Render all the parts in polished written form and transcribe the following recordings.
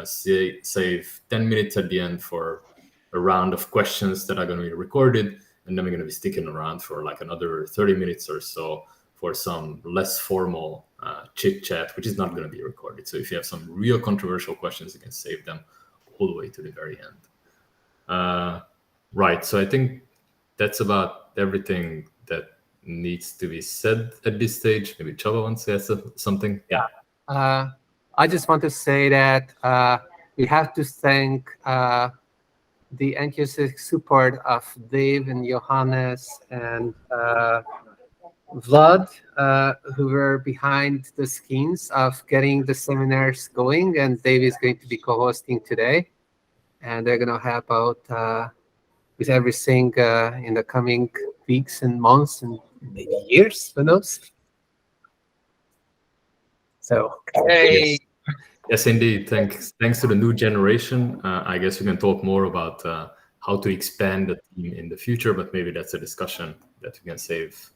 save 10 minutes at the end for a round of questions that are going to be recorded, and then we're going to be sticking around for like another 30 minutes or so for some less formal chit chat, which is not going to be recorded. So if you have some real controversial questions, you can save them all the way to the very end. Right. So I think that's about everything that needs to be said at this stage. Maybe Chava wants to say something. Yeah. I just want to say that we have to thank the enthusiastic support of Dave and Johannes and Vlad, who were behind the scenes of getting the seminars going. And Dave is going to be co-hosting today. And they're going to help out with everything in the coming weeks and months and maybe years, who knows? So, hey. Yes, indeed. Thanks to the new generation. I guess we can talk more about how to expand the team in the future, but maybe that's a discussion that we can save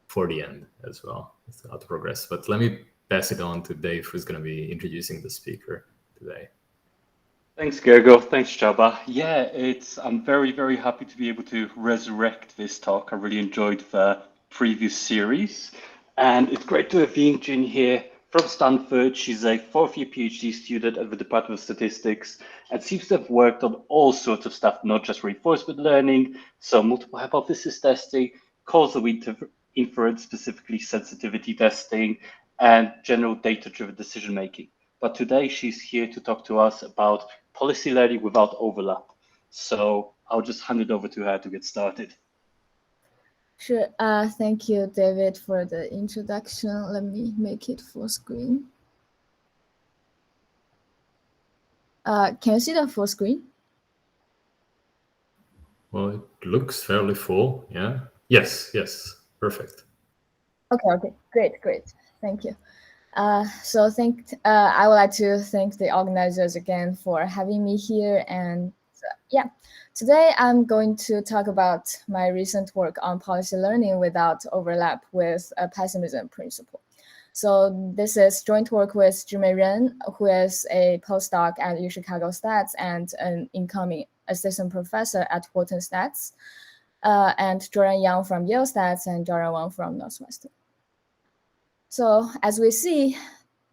for the end as well, as to how to progress. But let me pass it on to Dave, who's going to be introducing the speaker today. Thanks, Gergo. Thanks, Chaba. Yeah, I'm very, very happy to be able to resurrect this talk. I really enjoyed the previous series. And it's great to have Ying Jin here from Stanford. She's a fourth-year PhD student at the Department of Statistics and seems to have worked on all sorts of stuff, not just reinforcement learning, so multiple hypothesis testing, causal inference, specifically sensitivity testing, and general data-driven decision-making. But today she's here to talk to us about policy learning without overlap. So I'll just hand it over to her to get started. Sure. Thank you, David, for the introduction. Let me make it full screen. Can you see the full screen? Well, it looks fairly full. Yeah. Yes. Perfect. Okay. Great. Thank you. So I would like to thank the organizers again for having me here. And today I'm going to talk about my recent work on policy learning without overlap with a pessimism principle. So this is joint work with Zhimei Ren, who is a postdoc at UChicago Stats and an incoming assistant professor at Wharton Stats, and Jordan Yang from Yale Stats and Jaran Wang from Northwestern. So as we see,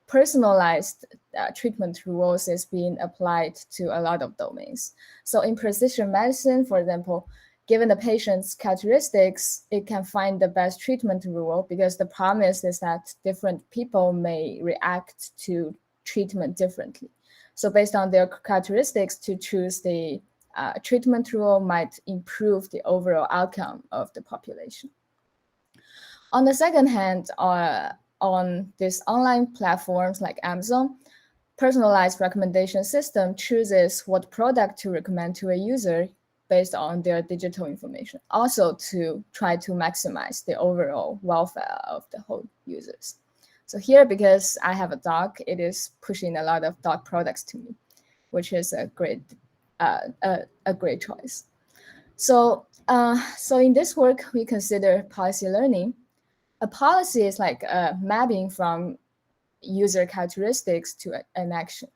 personalized treatment rules is being applied to a lot of domains. So in precision medicine, for example, given the patient's characteristics, it can find the best treatment rule because the promise is that different people may react to treatment differently. So based on their characteristics, to choose the treatment rule might improve the overall outcome of the population. On the second hand, on these online platforms like Amazon, personalized recommendation system chooses what product to recommend to a user based on their digital information, also to try to maximize the overall welfare of the whole users. So here, because I have a dog, it is pushing a lot of dog products to me, which is a great choice. So in this work, we consider policy learning. A policy is like a mapping from user characteristics to an action.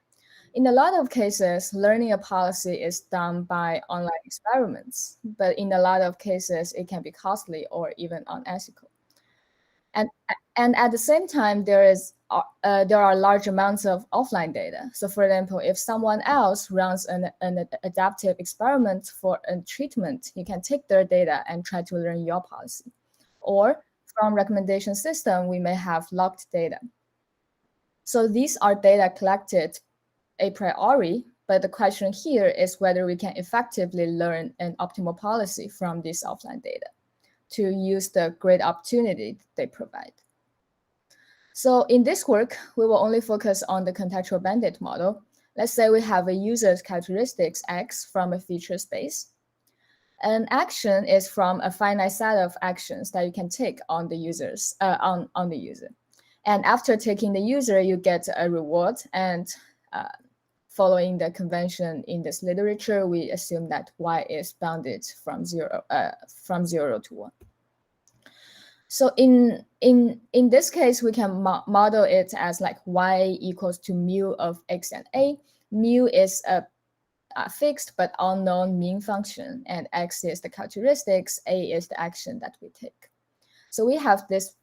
In a lot of cases, learning a policy is done by online experiments, but in a lot of cases, it can be costly or even unethical. And at the same time, there are large amounts of offline data. So for example, if someone else runs an adaptive experiment for a treatment, you can take their data and try to learn your policy. Or from recommendation system, we may have locked data. So these are data collected a priori, but the question here is whether we can effectively learn an optimal policy from this offline data to use the great opportunity they provide. So in this work, we will only focus on the contextual bandit model. Let's say we have a user's characteristics X from a feature space. An action is from a finite set of actions that you can take on the users on the user. And after taking the user, you get a reward. And following the convention in this literature, we assume that Y is bounded from zero to 1. So in this case, we can model it as like y equals to mu of x and a. Mu is a fixed but unknown mean function, and x is the characteristics, a is the action that we take. So we have this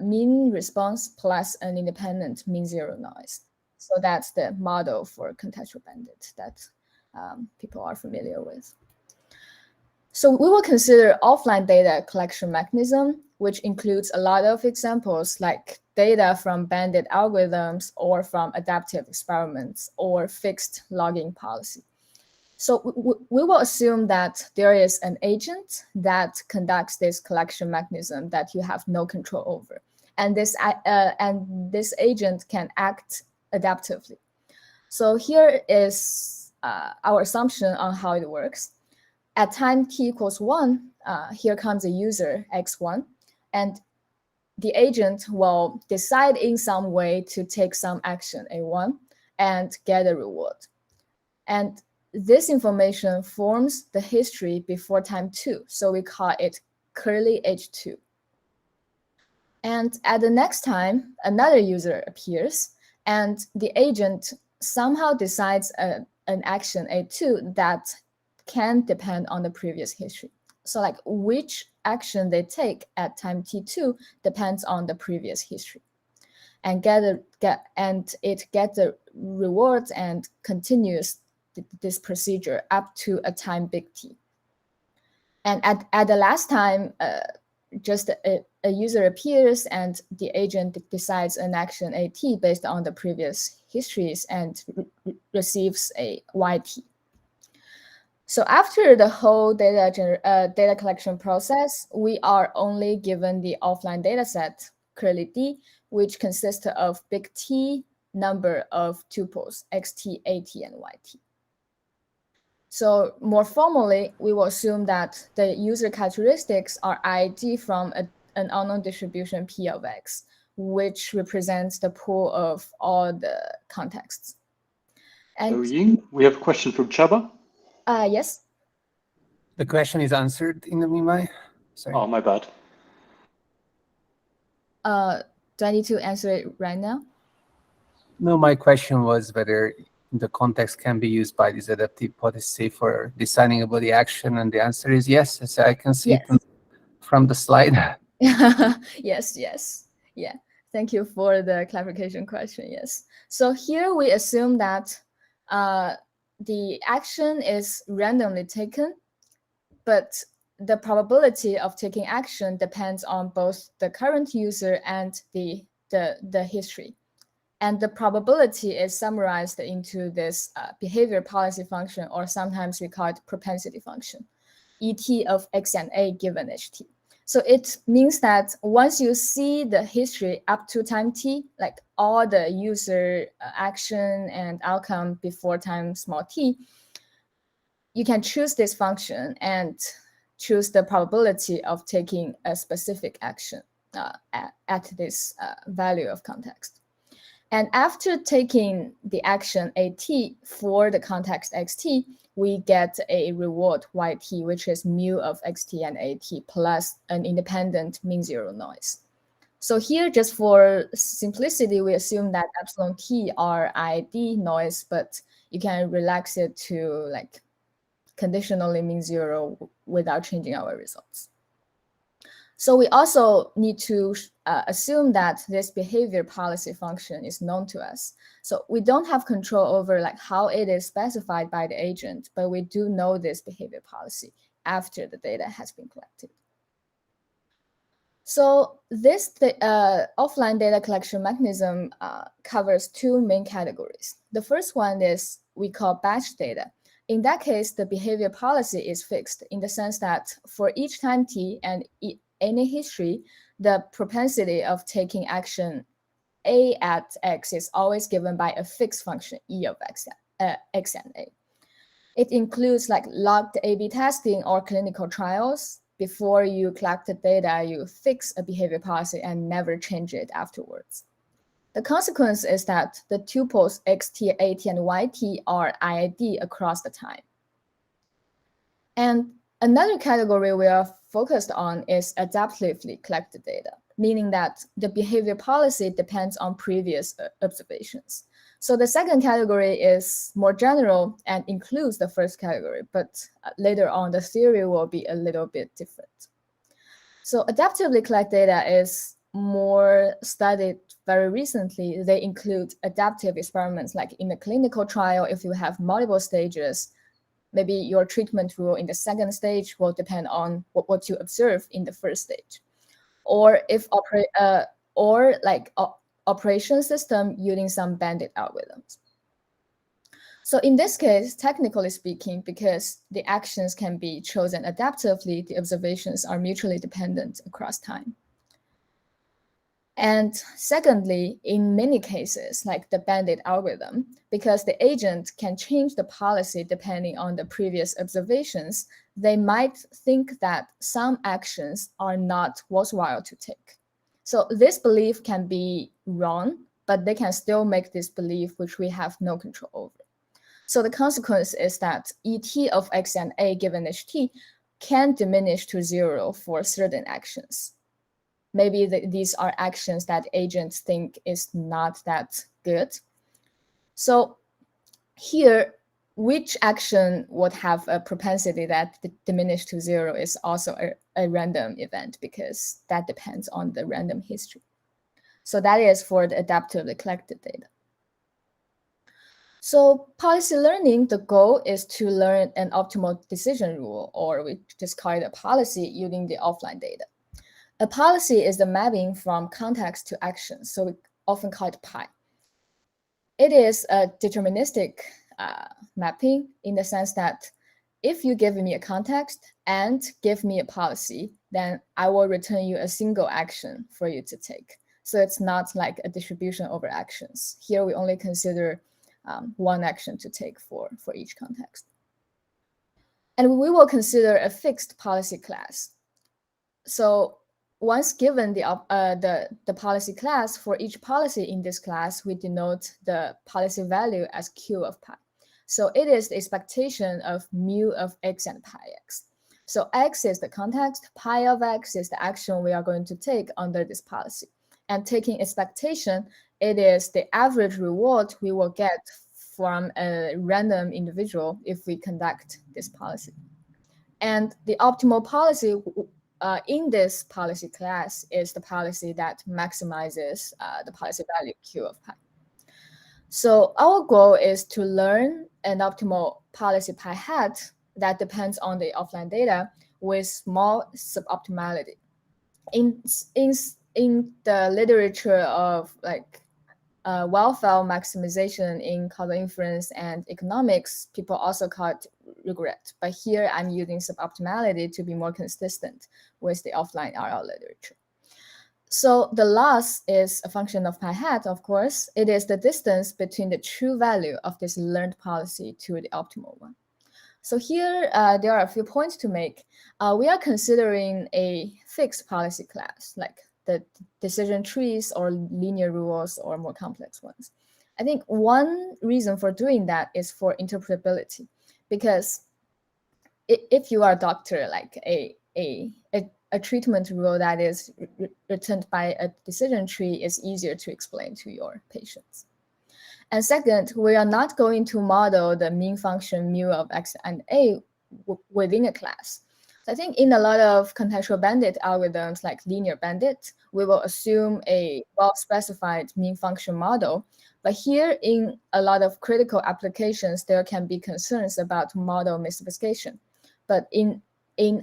mean response plus an independent mean zero noise. So that's the model for contextual bandit that people are familiar with. So we will consider offline data collection mechanism, which includes a lot of examples like data from bandit algorithms or from adaptive experiments or fixed logging policy. So we will assume that there is an agent that conducts this collection mechanism that you have no control over. And this agent can act adaptively. So here is our assumption on how it works. At time t equals 1, here comes a user x1, and the agent will decide in some way to take some action a1 and get a reward. And this information forms the history before time 2, so we call it curly h2. And at the next time, another user appears, and the agent somehow decides an action a2 that can depend on the previous history. So like which action they take at time t2 depends on the previous history. And it gets the rewards and continues this procedure up to a time big T. And at the last time, just a user appears and the agent decides an action AT based on the previous histories and receives a YT. So after the whole data collection process, we are only given the offline data set, curly D, which consists of big T number of tuples, xt, at, and yt. So more formally, we will assume that the user characteristics are id from an unknown distribution P of x, which represents the pool of all the contexts. And Ying, we have a question from Chaba. Yes. The question is answered in the meanwhile. Sorry. Oh, my bad. Do I need to answer it right now? No, my question was whether the context can be used by this adaptive hypothesis for deciding about the action, and the answer is yes, as I can see it from the slide. Yes. Yeah. Thank you for the clarification question. Yes. So here we assume that the action is randomly taken, but the probability of taking action depends on both the current user and the history. And the probability is summarized into this behavior policy function, or sometimes we call it propensity function, ET of x and a given HT. So it means that once you see the history up to time t, like all the user action and outcome before time small t, you can choose this function and choose the probability of taking a specific action at this value of context. And after taking the action AT for the context XT, we get a reward YT, which is mu of XT and AT plus an independent mean zero noise. So here, just for simplicity, we assume that epsilon T are ID noise, but you can relax it to like conditionally mean zero without changing our results. So we also need to assume that this behavior policy function is known to us. So we don't have control over like how it is specified by the agent, but we do know this behavior policy after the data has been collected. So this offline data collection mechanism covers two main categories. The first one is we call batch data. In that case, the behavior policy is fixed in the sense that for each time t and any history, the propensity of taking action A at X is always given by a fixed function E of X and A. It includes like logged A/B testing or clinical trials. Before you collect the data, you fix a behavior policy and never change it afterwards. The consequence is that the tuples XT, AT, and YT are ID across the time. And Another category we are focused on is adaptively collected data, meaning that the behavior policy depends on previous observations. So the second category is more general and includes the first category, but later on the theory will be a little bit different. So adaptively collected data is more studied very recently. They include adaptive experiments like in a clinical trial. If you have multiple stages, maybe your treatment rule in the second stage will depend on what you observe in the first stage. Or if operation system using some bandit algorithms. So in this case, technically speaking, because the actions can be chosen adaptively, the observations are mutually dependent across time. And secondly, in many cases, like the bandit algorithm, because the agent can change the policy depending on the previous observations, they might think that some actions are not worthwhile to take. So this belief can be wrong, but they can still make this belief which we have no control over. So the consequence is that ET of X and A given HT can diminish to 0 for certain actions. Maybe these are actions that agents think is not that good. So here, which action would have a propensity that diminish to 0 is also a random event because that depends on the random history. So that is for the adaptively collected data. So policy learning, the goal is to learn an optimal decision rule, or we just call it a policy using the offline data. A policy is the mapping from context to action, so we often call it PI. It is a deterministic mapping in the sense that if you give me a context and give me a policy, then I will return you a single action for you to take. So it's not like a distribution over actions. Here we only consider one action to take for each context. And we will consider a fixed policy class. So once given the policy class, for each policy in this class, we denote the policy value as Q of pi. So it is the expectation of mu of x and pi x. So x is the context, pi of x is the action we are going to take under this policy. And taking expectation, it is the average reward we will get from a random individual if we conduct this policy. And the optimal policy in this policy class is the policy that maximizes the policy value Q of pi. So our goal is to learn an optimal policy pi hat that depends on the offline data with small suboptimality. In the literature of like welfare maximization in causal inference and economics, people also call it regret. But here I'm using suboptimality to be more consistent with the offline RL literature. So the loss is a function of pi hat, of course. It is the distance between the true value of this learned policy to the optimal one. So here, there are a few points to make. We are considering a fixed policy class, like the decision trees or linear rules or more complex ones. I think one reason for doing that is for interpretability, because if you are a doctor, like a treatment rule that is returned by a decision tree is easier to explain to your patients. And second, we are not going to model the mean function mu of x and a within a class. So I think in a lot of contextual bandit algorithms like linear bandit, we will assume a well-specified mean function model. But here in a lot of critical applications, there can be concerns about model mystification. But in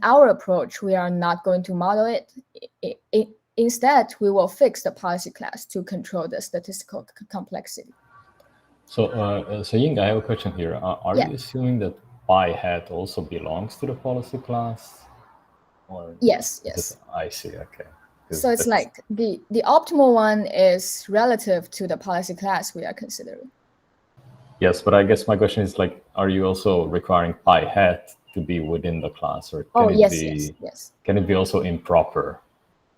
our approach, we are not going to model it. Instead, we will fix the policy class to control the statistical complexity. So Ying, I have a question here. Are you assuming that pi hat also belongs to the policy class? Or yes. I see. Okay. So it's like the optimal one is relative to the policy class we are considering. Yes, but I guess my question is like, are you also requiring pi hat to be within the class, or can yes. Can it be also improper?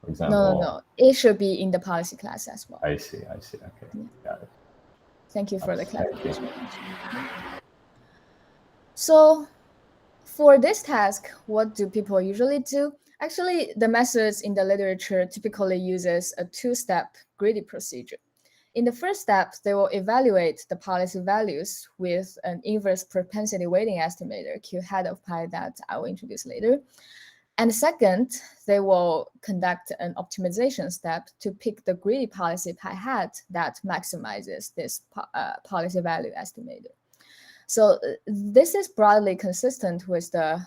For example. No. It should be in the policy class as well. I see. Okay. Yeah. Got it. Thank you for the clarification. So For this task, what do people usually do? Actually, the methods in the literature typically uses a two-step greedy procedure. In the first step, they will evaluate the policy values with an inverse propensity weighting estimator, Q hat of pi, that I will introduce later. And second, they will conduct an optimization step to pick the greedy policy pi hat that maximizes this policy value estimator. So this is broadly consistent with the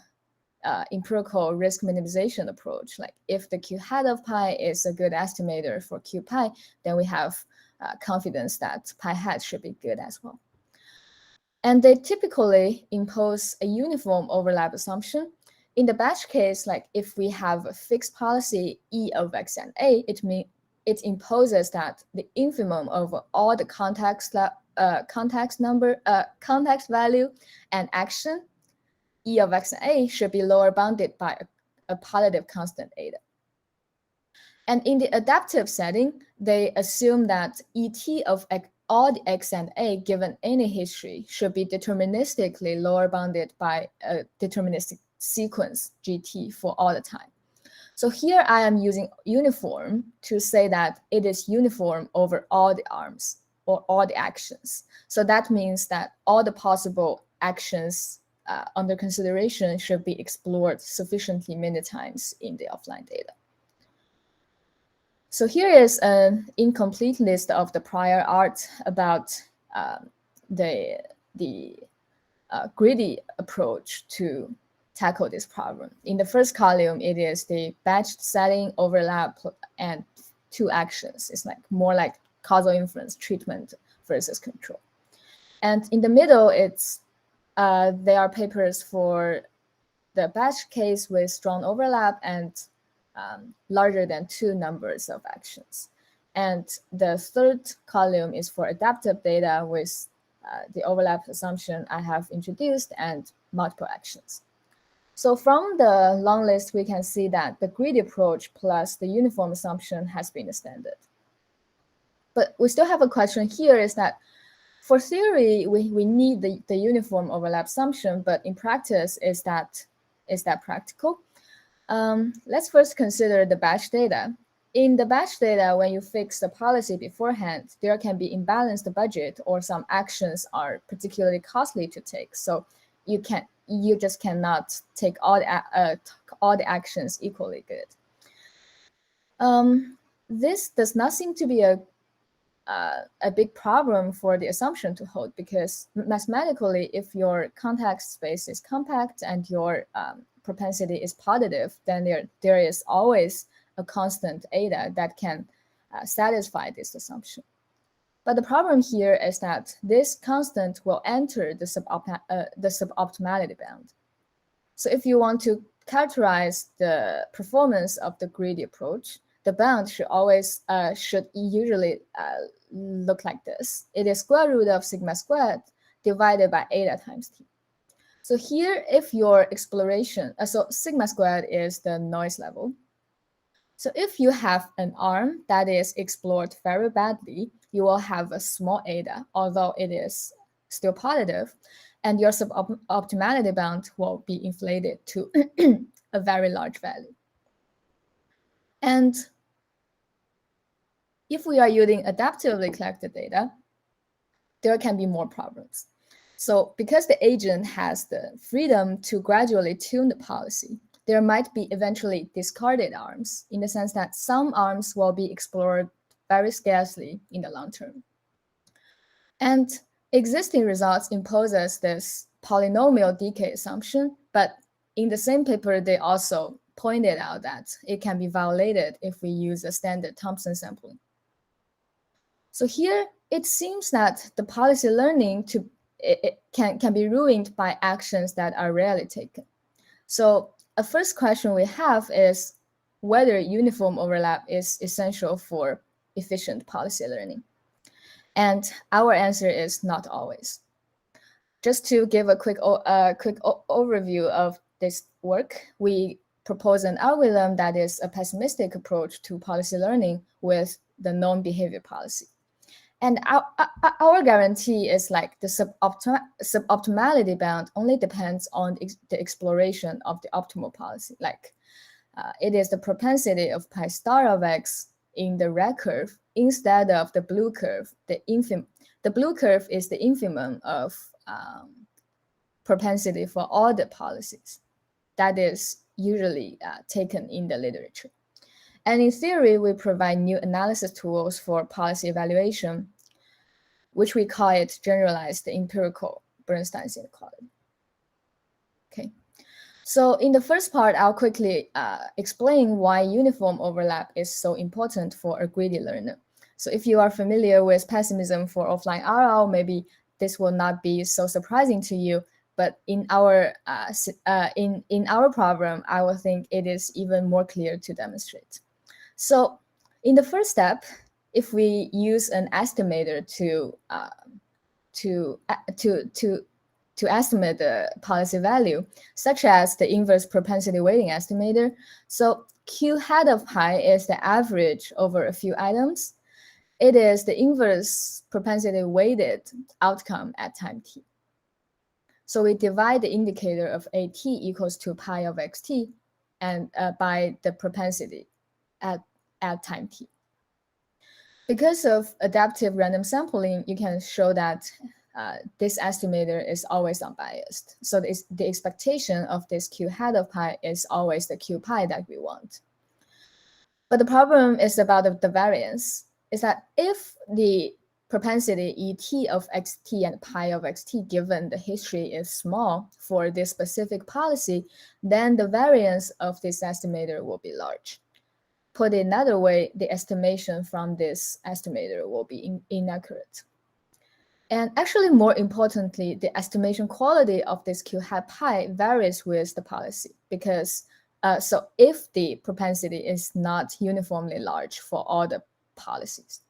empirical risk minimization approach. Like if the Q hat of pi is a good estimator for Q pi, then we have confidence that pi hat should be good as well. And they typically impose a uniform overlap assumption. In the batch case, like if we have a fixed policy E of X and A, it imposes that the infimum of all the context value and action E of X and A should be lower bounded by a positive constant eta. And in the adaptive setting, they assume that ET of all the X and A given any history should be deterministically lower bounded by a deterministic sequence GT for all the time. So here I am using uniform to say that it is uniform over all the arms or all the actions. So that means that all the possible actions under consideration should be explored sufficiently many times in the offline data. So here is an incomplete list of the prior art about the greedy approach to tackle this problem. In the first column, it is the batched setting, overlap, and two actions. It's like more like causal inference treatment versus control. And in the middle, it's there are papers for the batch case with strong overlap and larger than two numbers of actions. And the third column is for adaptive data with the overlap assumption I have introduced and multiple actions. So from the long list, we can see that the greedy approach plus the uniform assumption has been the standard. But we still have a question here is that for theory, we need the uniform overlap assumption, but in practice, is that practical? Let's first consider the batch data. In the batch data, when you fix the policy beforehand, there can be imbalanced budget or some actions are particularly costly to take. So you just cannot take all the actions equally good. This does not seem to be a big problem for the assumption to hold, because mathematically, if your context space is compact and your propensity is positive, then there is always a constant eta that can satisfy this assumption. But the problem here is that this constant will enter the suboptimality bound. So if you want to characterize the performance of the greedy approach, the bound should usually look like this. It is square root of sigma squared divided by eta times t. So here, if your exploration, so sigma squared is the noise level. So if you have an arm that is explored very badly, you will have a small eta, although it is still positive, and your suboptimality bound will be inflated to a very large value. And if we are using adaptively collected data, there can be more problems. So because the agent has the freedom to gradually tune the policy, there might be eventually discarded arms in the sense that some arms will be explored very scarcely in the long term. And existing results imposes this polynomial decay assumption, but in the same paper, they also pointed out that it can be violated if we use a standard Thompson sampling. So here, it seems that the policy learning can be ruined by actions that are rarely taken. So a first question we have is whether uniform overlap is essential for efficient policy learning. And our answer is not always. Just to give a quick overview of this work, we propose an algorithm that is a pessimistic approach to policy learning with the known behavior policy. And our guarantee is like the suboptimality bound only depends on the exploration of the optimal policy. Like it is the propensity of pi star of x in the red curve instead of the blue curve. The blue curve is the infimum of propensity for all the policies that is usually taken in the literature. And in theory, we provide new analysis tools for policy evaluation, which we call it generalized empirical Bernstein's inequality. Okay. So in the first part, I'll quickly explain why uniform overlap is so important for a greedy learner. So if you are familiar with pessimism for offline RL, maybe this will not be so surprising to you. But in our in our problem, I will think it is even more clear to demonstrate. So in the first step, if we use an estimator to estimate the policy value, such as the inverse propensity weighting estimator, so Q hat of pi is the average over a few items. It is the inverse propensity weighted outcome at time t. So we divide the indicator of AT equals to pi of xt and by the propensity at time t. Because of adaptive random sampling, you can show that this estimator is always unbiased. So the expectation of this Q hat of pi is always the Q pi that we want. But the problem is about the variance, is that if the propensity ET of xt and pi of xt given the history is small for this specific policy, then the variance of this estimator will be large. Put another way, the estimation from this estimator will be inaccurate. And actually, more importantly, the estimation quality of this Q hat pi varies with the policy because so if the propensity is not uniformly large for all the policies.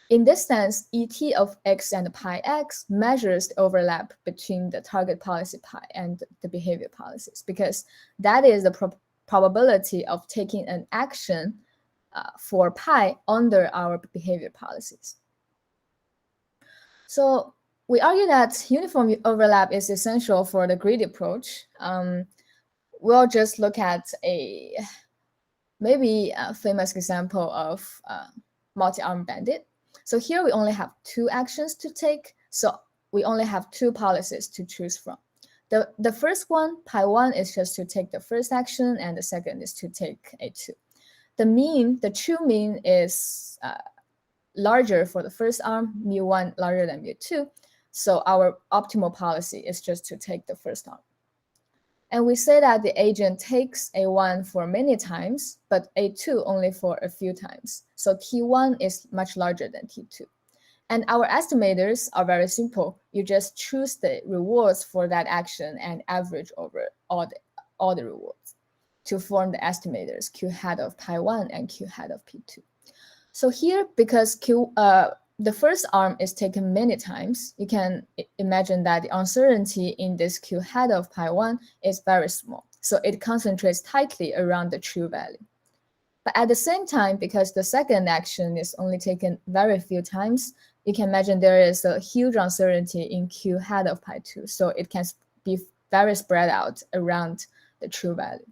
In this sense, ET of x and pi x measures the overlap between the target policy pi and the behavior policies because that is the probability of taking an action for pi under our behavior policies. So we argue that uniform overlap is essential for the greedy approach. We'll just look at maybe a famous example of multi-arm bandit. So here we only have two actions to take. So we only have two policies to choose from. The first one, pi 1, is just to take the first action, and the second is to take A2. The mean, the true mean is larger for the first arm, mu1 larger than mu2. So our optimal policy is just to take the first arm. And we say that the agent takes A1 for many times, but A2 only for a few times. So T1 is much larger than T2. And our estimators are very simple. You just choose the rewards for that action and average over all the rewards to form the estimators Q hat of pi 1 and Q hat of P2. So here, because the first arm is taken many times, you can imagine that the uncertainty in this Q hat of pi 1 is very small. So it concentrates tightly around the true value. But at the same time, because the second action is only taken very few times, you can imagine there is a huge uncertainty in Q hat of pi 2. So it can be very spread out around the true value.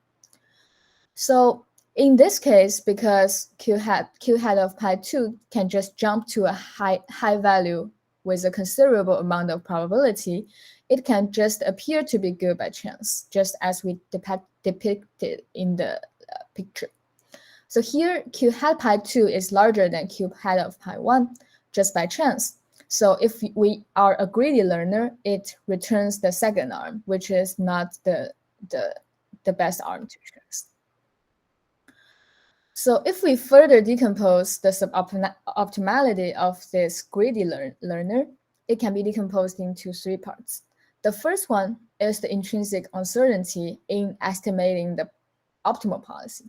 So in this case, because Q hat of pi 2 can just jump to a high value with a considerable amount of probability, it can just appear to be good by chance, just as we depicted in the picture. So here, Q hat pi 2 is larger than Q hat of pi 1, just by chance. So if we are a greedy learner, it returns the second arm, which is not the best arm to choose. So if we further decompose the suboptimality of this greedy learner, it can be decomposed into three parts. The first one is the intrinsic uncertainty in estimating the optimal policy.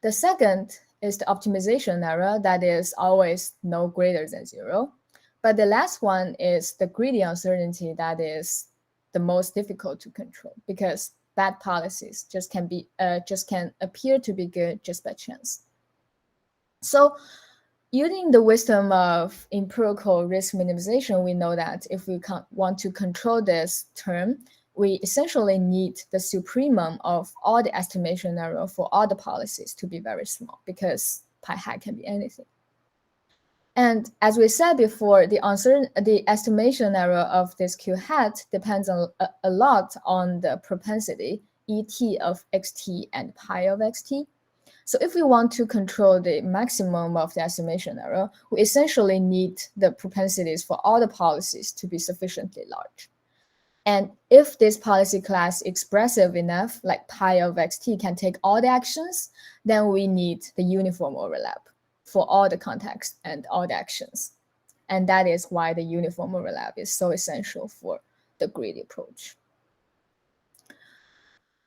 The second is the optimization error that is always no greater than 0. But the last one is the greedy uncertainty that is the most difficult to control because bad policies just can appear to be good just by chance. So using the wisdom of empirical risk minimization, we know that if we want to control this term, we essentially need the supremum of all the estimation error for all the policies to be very small, because pi hat can be anything. And as we said before, the estimation error of this Q hat depends a lot on the propensity ET of xt and pi of xt. So if we want to control the maximum of the estimation error, we essentially need the propensities for all the policies to be sufficiently large. And if this policy class expressive enough, like pi of xt can take all the actions, then we need the uniform overlap for all the context and all the actions. And that is why the uniform overlap is so essential for the greedy approach.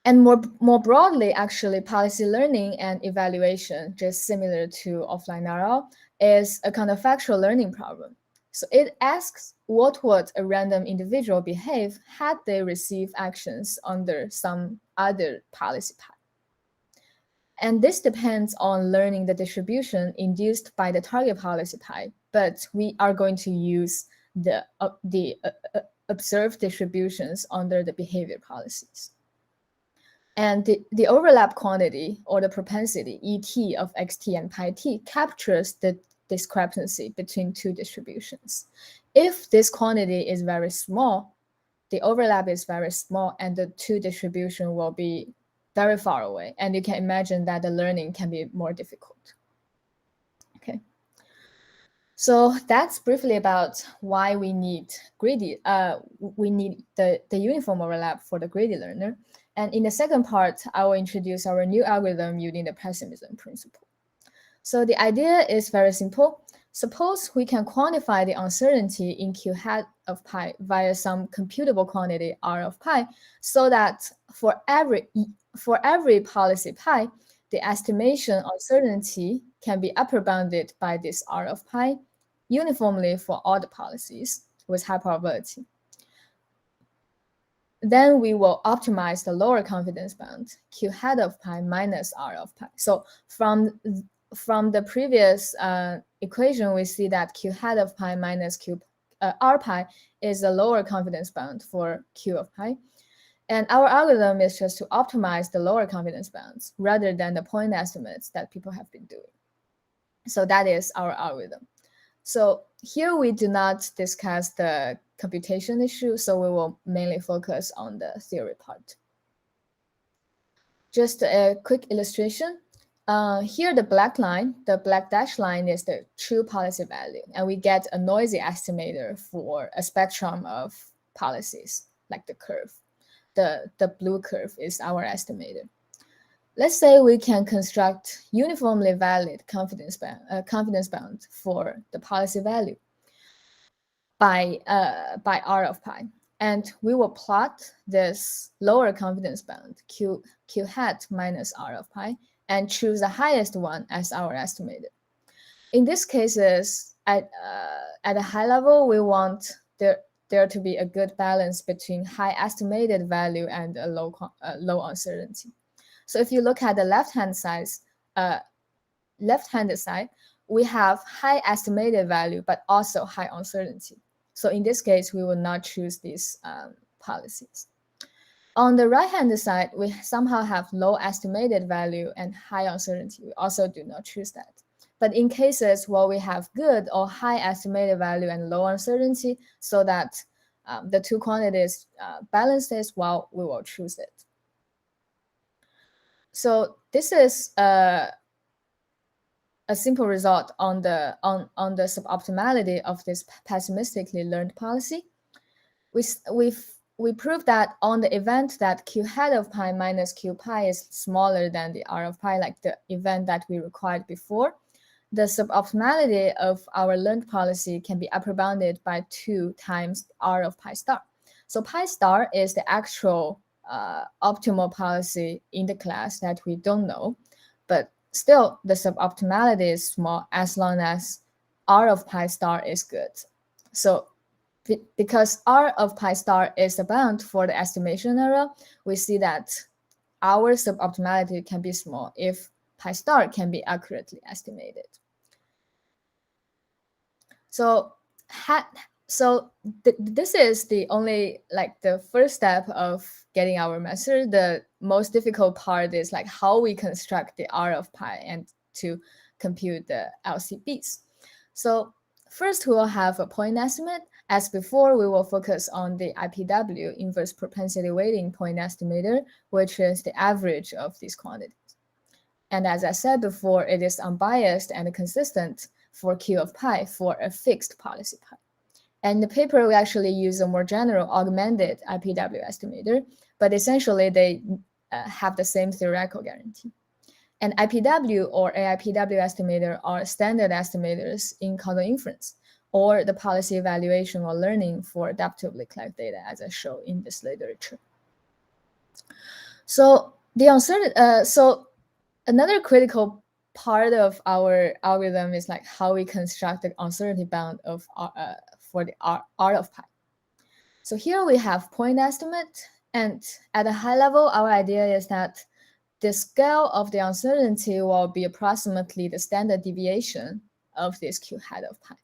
And more broadly, actually, policy learning and evaluation, just similar to offline RL, is a counterfactual learning problem. So it asks what would a random individual behave had they received actions under some other policy path. And this depends on learning the distribution induced by the target policy pi, but we are going to use the observed distributions under the behavior policies. And the overlap quantity, or the propensity ET of xt and pi t, captures the discrepancy between two distributions. If this quantity is very small, the overlap is very small, and the two distribution will be very far away. And you can imagine that the learning can be more difficult. Okay. So that's briefly about why we need greedy. We need the uniform overlap for the greedy learner. And in the second part, I will introduce our new algorithm using the pessimism principle. So the idea is very simple. Suppose we can quantify the uncertainty in Q hat of pi via some computable quantity R of pi, so that for every policy pi, the estimation uncertainty can be upper bounded by this R of pi uniformly for all the policies with high probability. Then we will optimize the lower confidence bound, Q hat of pi minus R of pi. So from the previous equation, we see that Q hat of pi minus R pi is the lower confidence bound for Q of pi. And our algorithm is just to optimize the lower confidence bounds rather than the point estimates that people have been doing. So that is our algorithm. So here we do not discuss the computation issue, so we will mainly focus on the theory part. Just a quick illustration. Here, the black dash line is the true policy value, and we get a noisy estimator for a spectrum of policies, like the curve. The blue curve is our estimator. Let's say we can construct uniformly valid confidence bound for the policy value by R of pi. And we will plot this lower confidence bound, Q hat minus R of pi, and choose the highest one as our estimator. In these cases, at a high level, we want there to be a good balance between high estimated value and a low uncertainty. So if you look at the left-hand side, we have high estimated value, but also high uncertainty. So in this case, we will not choose these policies. On the right-hand side, we somehow have low estimated value and high uncertainty. We also do not choose that. But in cases where we have good or high estimated value and low uncertainty, so that the two quantities balance this, well, we will choose it. So this is a simple result on the suboptimality of this pessimistically learned policy. We proved that on the event that Q hat of pi minus Q pi is smaller than the R of pi, like the event that we required before, the suboptimality of our learned policy can be upper bounded by 2 times R of pi star. So pi star is the actual optimal policy in the class that we don't know, but still the suboptimality is small as long as R of pi star is good. So because R of pi star is the bound for the estimation error, we see that our suboptimality can be small if pi star can be accurately estimated. So this is the only, like, the first step of getting our method. The most difficult part is like how we construct the R of pi and to compute the LCBs. So first we will have a point estimate. As before, we will focus on the IPW, inverse propensity weighting point estimator, which is the average of these quantities. And as I said before, it is unbiased and consistent for Q of pi for a fixed policy pi. And in the paper, we actually use a more general augmented IPW estimator, but essentially they have the same theoretical guarantee. And IPW or AIPW estimator are standard estimators in causal inference, or the policy evaluation or learning for adaptively collect data, as I show in this literature. So the so another critical part of our algorithm is like how we construct the uncertainty bound of for the R of pi. So here we have point estimate, and at a high level, our idea is that the scale of the uncertainty will be approximately the standard deviation of this Q hat of pi.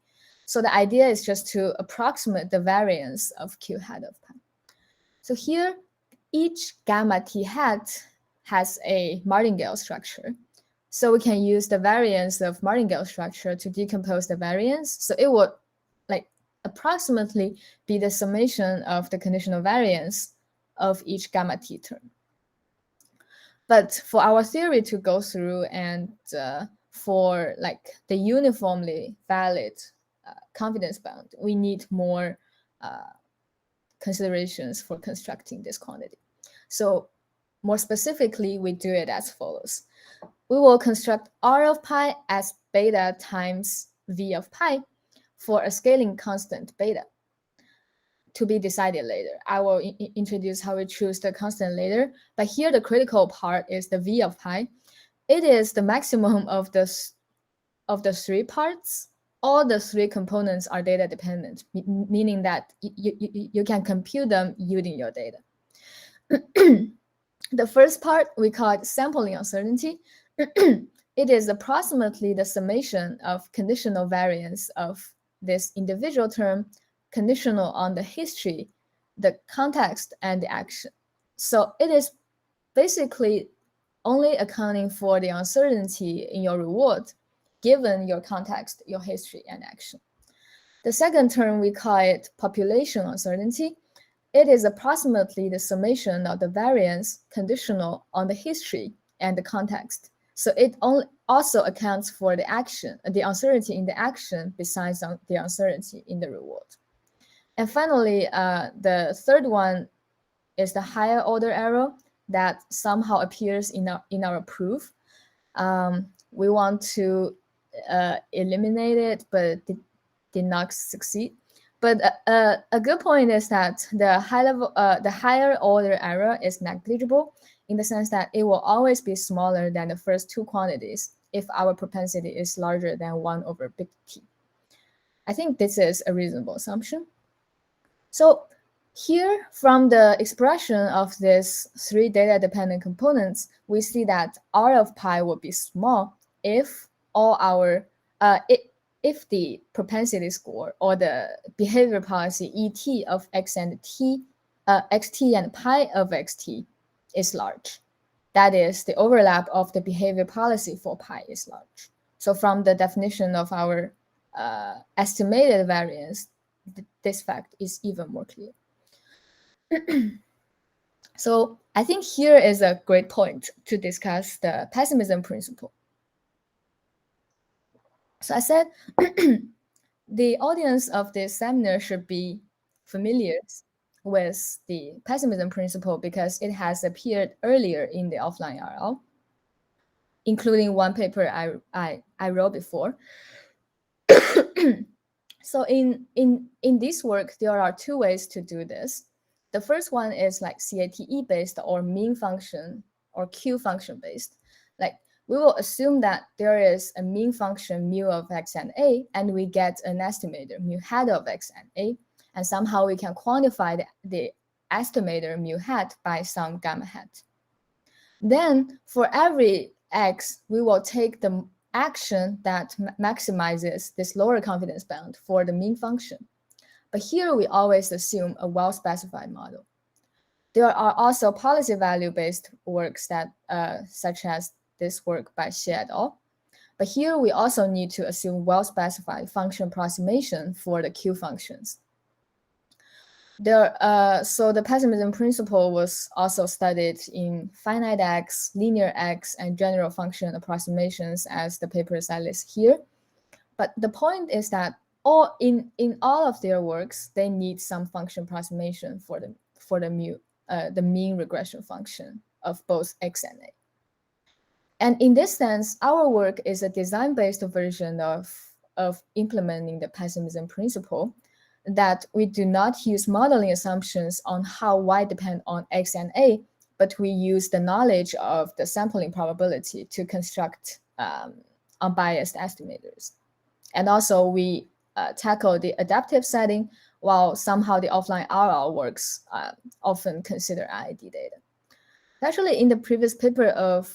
So the idea is just to approximate the variance of Q hat of pi. So here, each gamma T hat has a martingale structure. So we can use the variance of martingale structure to decompose the variance. So it would like approximately be the summation of the conditional variance of each gamma T term. But for our theory to go through and for like the uniformly valid confidence bound, we need more considerations for constructing this quantity. So more specifically, we do it as follows. We will construct R of pi as beta times V of pi for a scaling constant beta to be decided later. I will introduce how we choose the constant later, but here the critical part is the V of pi. It is the maximum of the three parts. All the three components are data dependent, meaning that you can compute them using your data. The first part, we call it sampling uncertainty. It is approximately the summation of conditional variance of this individual term conditional on the history, the context, and the action. So it is basically only accounting for the uncertainty in your reward, given your context, your history, and action. The second term, we call it population uncertainty. It is approximately the summation of the variance conditional on the history and the context. So it also accounts for the action, the uncertainty in the action, besides the uncertainty in the reward. And finally, the third one is the higher order error that somehow appears in our proof. We want to eliminate it, but did not succeed. But a good point is that the higher order error is negligible in the sense that it will always be smaller than the first two quantities if our propensity is larger than 1 over big T. I think this is a reasonable assumption. So here, from the expression of these three data-dependent components, we see that R of pi will be small if all our if the propensity score or the behavior policy ET of x and t, xt and pi of xt is large. That is, the overlap of the behavior policy for pi is large. So from the definition of our estimated variance, this fact is even more clear. So I think here is a great point to discuss the pessimism principle. So I said the audience of this seminar should be familiar with the pessimism principle because it has appeared earlier in the offline RL, including one paper I wrote before. So in this work, there are two ways to do this. The first one is like CATE based or mean function or Q function based. Like we will assume that there is a mean function mu of x and a, and we get an estimator mu hat of x and a, and somehow we can quantify the estimator mu hat by some gamma hat. Then for every x, we will take the action that maximizes this lower confidence bound for the mean function. But here we always assume a well-specified model. There are also policy value-based works that, such as this work by Xie et al. But here we also need to assume well-specified function approximation for the Q functions. So the pessimism principle was also studied in finite X, linear X, and general function approximations, as the papers I list here. But the point is that in all of their works, they need some function approximation for the mean regression function of both X and A. And in this sense, our work is a design-based version of implementing the pessimism principle, that we do not use modeling assumptions on how Y depend on X and A, but we use the knowledge of the sampling probability to construct unbiased estimators. And also we tackle the adaptive setting, while somehow the offline RL works often consider IID data. Actually, in the previous paper of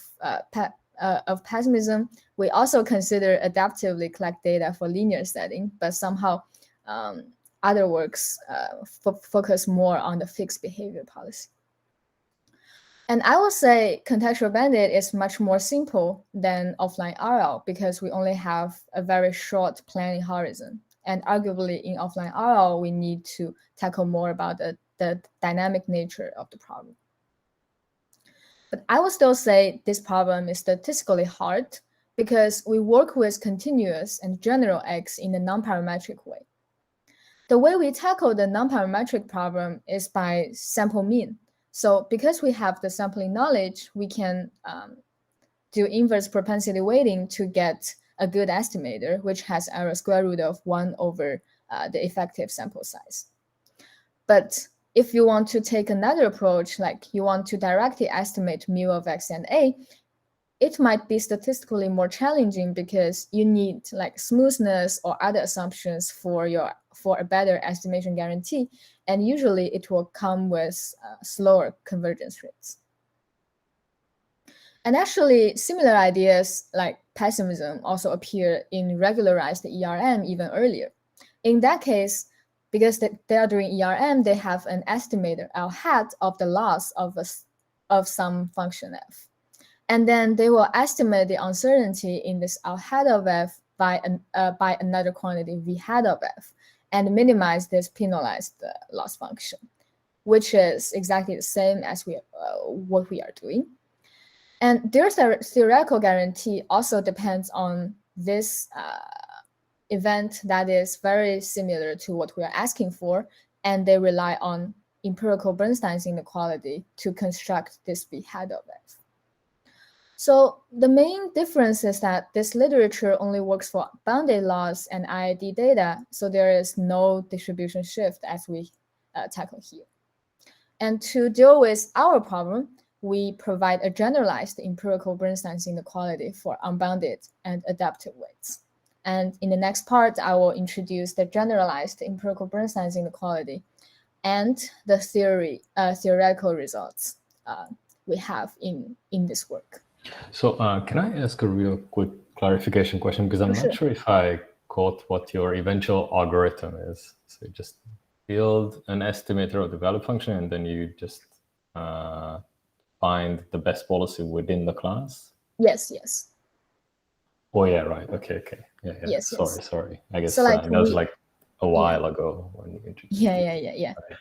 pessimism, we also consider adaptively collect data for linear setting, but somehow other works focus more on the fixed behavior policy. And I will say contextual bandit is much more simple than offline RL because we only have a very short planning horizon. And arguably in offline RL, we need to tackle more about the dynamic nature of the problem. But I will still say this problem is statistically hard because we work with continuous and general X in a non-parametric way. The way we tackle the non-parametric problem is by sample mean. So because we have the sampling knowledge, we can do inverse propensity weighting to get a good estimator, which has error square root of 1 over the effective sample size. But if you want to take another approach, like you want to directly estimate mu of X and A, it might be statistically more challenging because you need like smoothness or other assumptions for a better estimation guarantee, and usually it will come with slower convergence rates. And actually, similar ideas like pessimism also appear in regularized ERM even earlier. In that case, because they are doing ERM, they have an estimator L hat of the loss of some function f. And then they will estimate the uncertainty in this L hat of f by another quantity V hat of f, and minimize this penalized loss function, which is exactly the same as what we are doing. And their theoretical guarantee also depends on this event that is very similar to what we are asking for, and they rely on empirical Bernstein's inequality to construct this V hat of f. So the main difference is that this literature only works for bounded loss and IID data, so there is no distribution shift as we tackle here. And to deal with our problem, we provide a generalized empirical Bernstein's inequality for unbounded and adaptive weights. And in the next part, I will introduce the generalized empirical Bernstein's inequality and the theoretical results we have in this work. So can I ask a real quick clarification question? Because I'm not sure if I caught what your eventual algorithm is. So you just build an estimator of the value function, and then you just find the best policy within the class? Yes, yes. Oh, yeah, right. Okay. Yeah. Yes, sorry. I guess so like that was like a while ago when you introduced it. Yeah. Okay.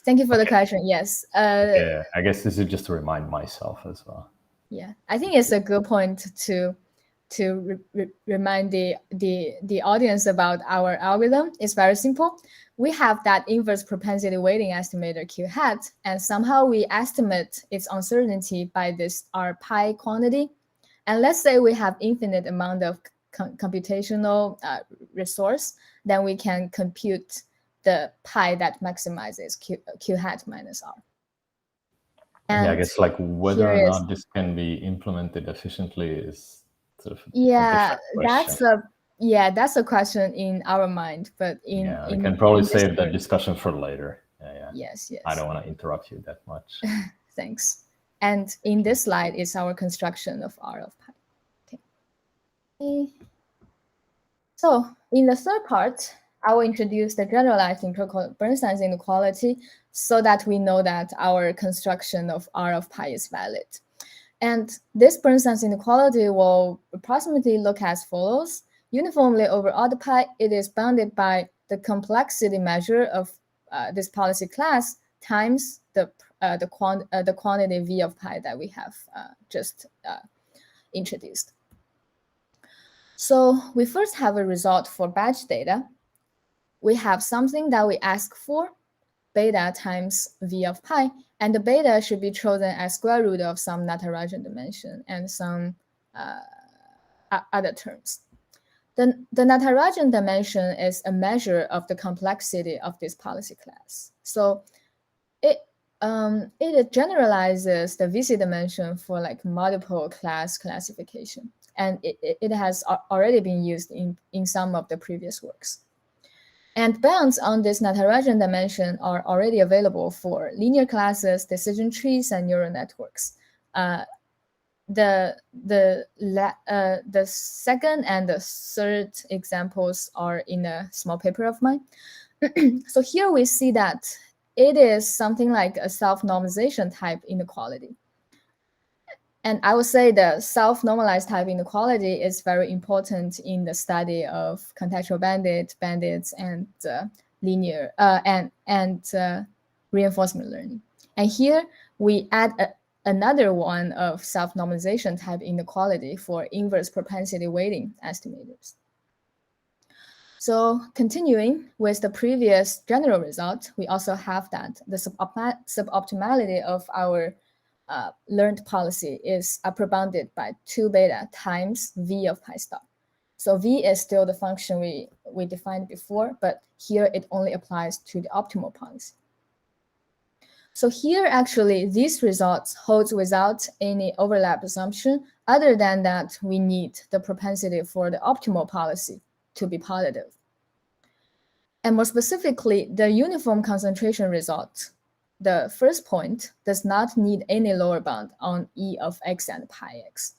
Thank you for the question. Yes. Yeah, I guess this is just to remind myself as well. Yeah, I think it's a good point to remind the audience about our algorithm. It's very simple. We have that inverse propensity weighting estimator Q hat, and somehow we estimate its uncertainty by this R pi quantity. And let's say we have infinite amount of computational resource, then we can compute the pi that maximizes Q hat minus R. And I guess like whether or not this can be implemented efficiently is sort of a different question. That's a question in our mind, but we can probably save that discussion for later. Yeah. Yes. I don't want to interrupt you that much. Thanks. And in this slide is our construction of R of pi. Okay. So in the third part, I will introduce the generalized empirical Bernstein's inequality so that we know that our construction of R of pi is valid. And this Bernstein's inequality will approximately look as follows. Uniformly over all the pi, it is bounded by the complexity measure of this policy class times the quantity V of pi that we have just introduced. So we first have a result for batch data. We have something that we ask for, beta times V of pi, and the beta should be chosen as square root of some Natarajan dimension and some other terms. The Natarajan dimension is a measure of the complexity of this policy class. So it generalizes the VC dimension for like multiple class classification. And it has already been used in some of the previous works. And bounds on this Natarajan dimension are already available for linear classes, decision trees, and neural networks. The second and the third examples are in a small paper of mine. So here we see that it is something like a self-normalization type inequality. And I would say the self-normalized type inequality is very important in the study of contextual bandits, and linear and reinforcement learning. And here we add another one of self-normalization type inequality for inverse propensity weighting estimators. So continuing with the previous general result, we also have that the suboptimality of our learned policy is upper bounded by 2 beta times V of pi star. So V is still the function we defined before, but here it only applies to the optimal policy. So here actually these results holds without any overlap assumption other than that we need the propensity for the optimal policy to be positive. And more specifically, the uniform concentration result, the first point, does not need any lower bound on E of x and pi x.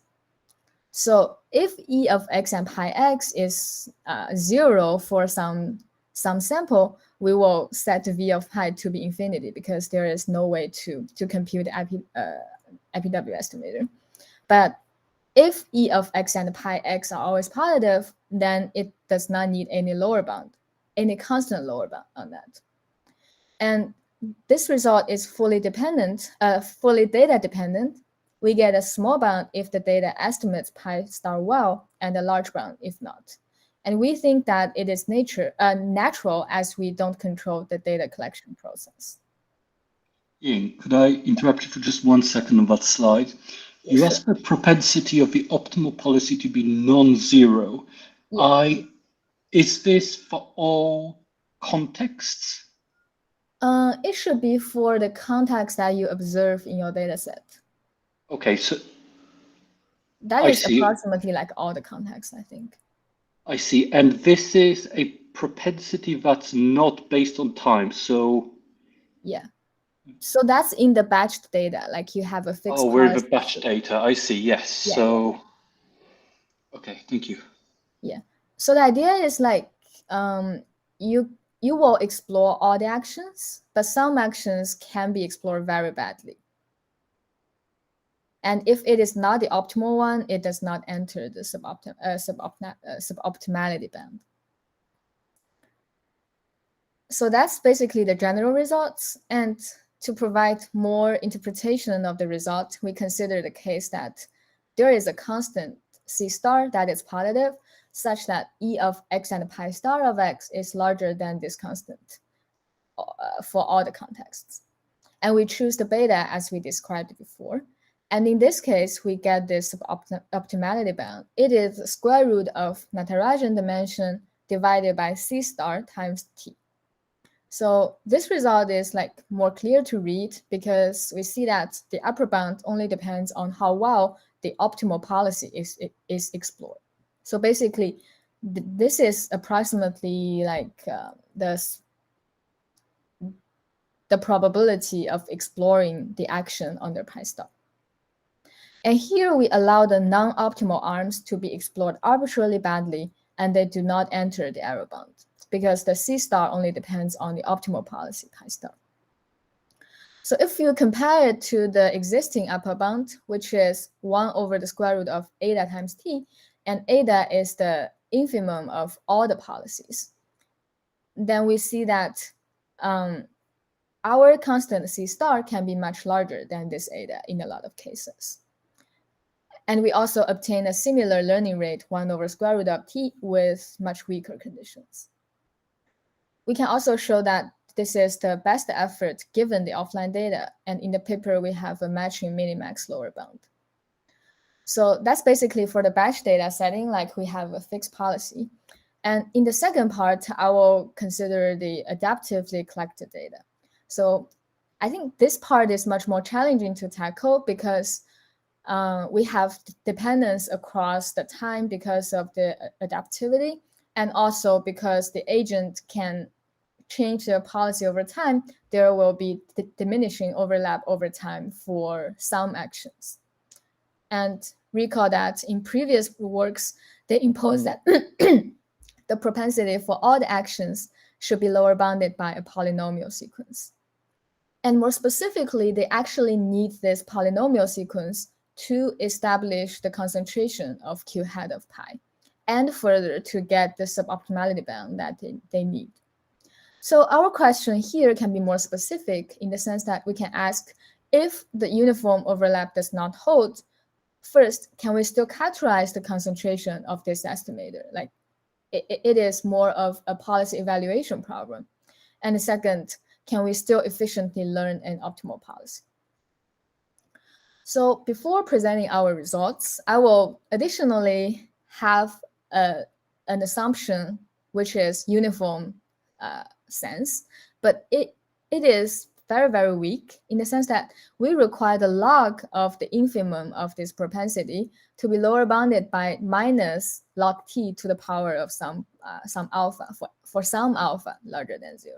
So if E of x and pi x is 0 for some sample, we will set V of pi to be infinity because there is no way to compute IPW estimator. But if E of x and pi x are always positive, then it does not need any lower bound, any constant lower bound on that. And this result is fully data dependent. We get a small bound if the data estimates pi star well, and a large bound if not. And we think that it is natural as we don't control the data collection process. Ying, could I interrupt you for just 1 second on that slide? Yes, You asked the propensity of the optimal policy to be non-zero. yeah. Is this for all contexts? It should be for the context that you observe in your data set. Okay, so that is approximately like all the contexts, I think. I see. And this is a propensity that's not based on time. So yeah. So that's in the batched data, like you have a fixed. Oh, we're the batch data. I see. Yes. Yeah, so yeah. Okay, thank you. Yeah. So the idea is like you will explore all the actions, but some actions can be explored very badly. And if it is not the optimal one, it does not enter the suboptimality band. So that's basically the general results. And to provide more interpretation of the result, we consider the case that there is a constant C star that is positive, such that E of x and pi star of x is larger than this constant for all the contexts. And we choose the beta as we described before. And in this case, we get this optimality bound. It is the square root of Natarajan dimension divided by C star times T. So this result is like more clear to read because we see that the upper bound only depends on how well the optimal policy is explored. So basically, this is approximately like the probability of exploring the action under pi star. And here we allow the non-optimal arms to be explored arbitrarily badly, and they do not enter the error bound because the C star only depends on the optimal policy pi star. So if you compare it to the existing upper bound, which is 1 over the square root of eta times t, and eta is the infimum of all the policies, then we see that our constant C star can be much larger than this eta in a lot of cases. And we also obtain a similar learning rate, 1 over square root of t, with much weaker conditions. We can also show that this is the best effort given the offline data, and in the paper we have a matching minimax lower bound. So that's basically for the batch data setting, like we have a fixed policy. And in the second part, I will consider the adaptively collected data. So I think this part is much more challenging to tackle because we have dependence across the time because of the adaptivity, and also because the agent can change their policy over time, there will be diminishing overlap over time for some actions. And recall that in previous works, they impose that the propensity for all the actions should be lower bounded by a polynomial sequence. And more specifically, they actually need this polynomial sequence to establish the concentration of Q hat of pi, and further to get the suboptimality bound that they need. So our question here can be more specific in the sense that we can ask, if the uniform overlap does not hold, first, can we still characterize the concentration of this estimator? Like it is more of a policy evaluation problem. And the second, can we still efficiently learn an optimal policy? So before presenting our results, I will additionally have an assumption, which is uniform sense, but it is very, very weak in the sense that we require the log of the infimum of this propensity to be lower bounded by minus log t to the power of some alpha for some alpha larger than 0.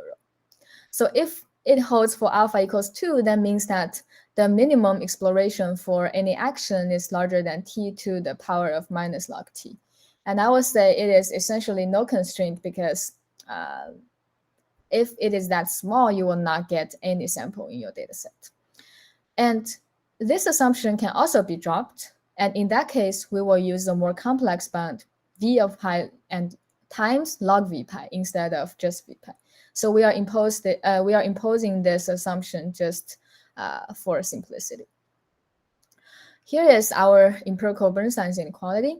So if it holds for alpha equals 2, that means that the minimum exploration for any action is larger than t to the power of minus log t. And I would say it is essentially no constraint because if it is that small, you will not get any sample in your data set. And this assumption can also be dropped. And in that case, we will use a more complex bound v of pi and times log v pi instead of just v pi. So we are imposing this assumption just for simplicity. Here is our empirical Bernstein's inequality.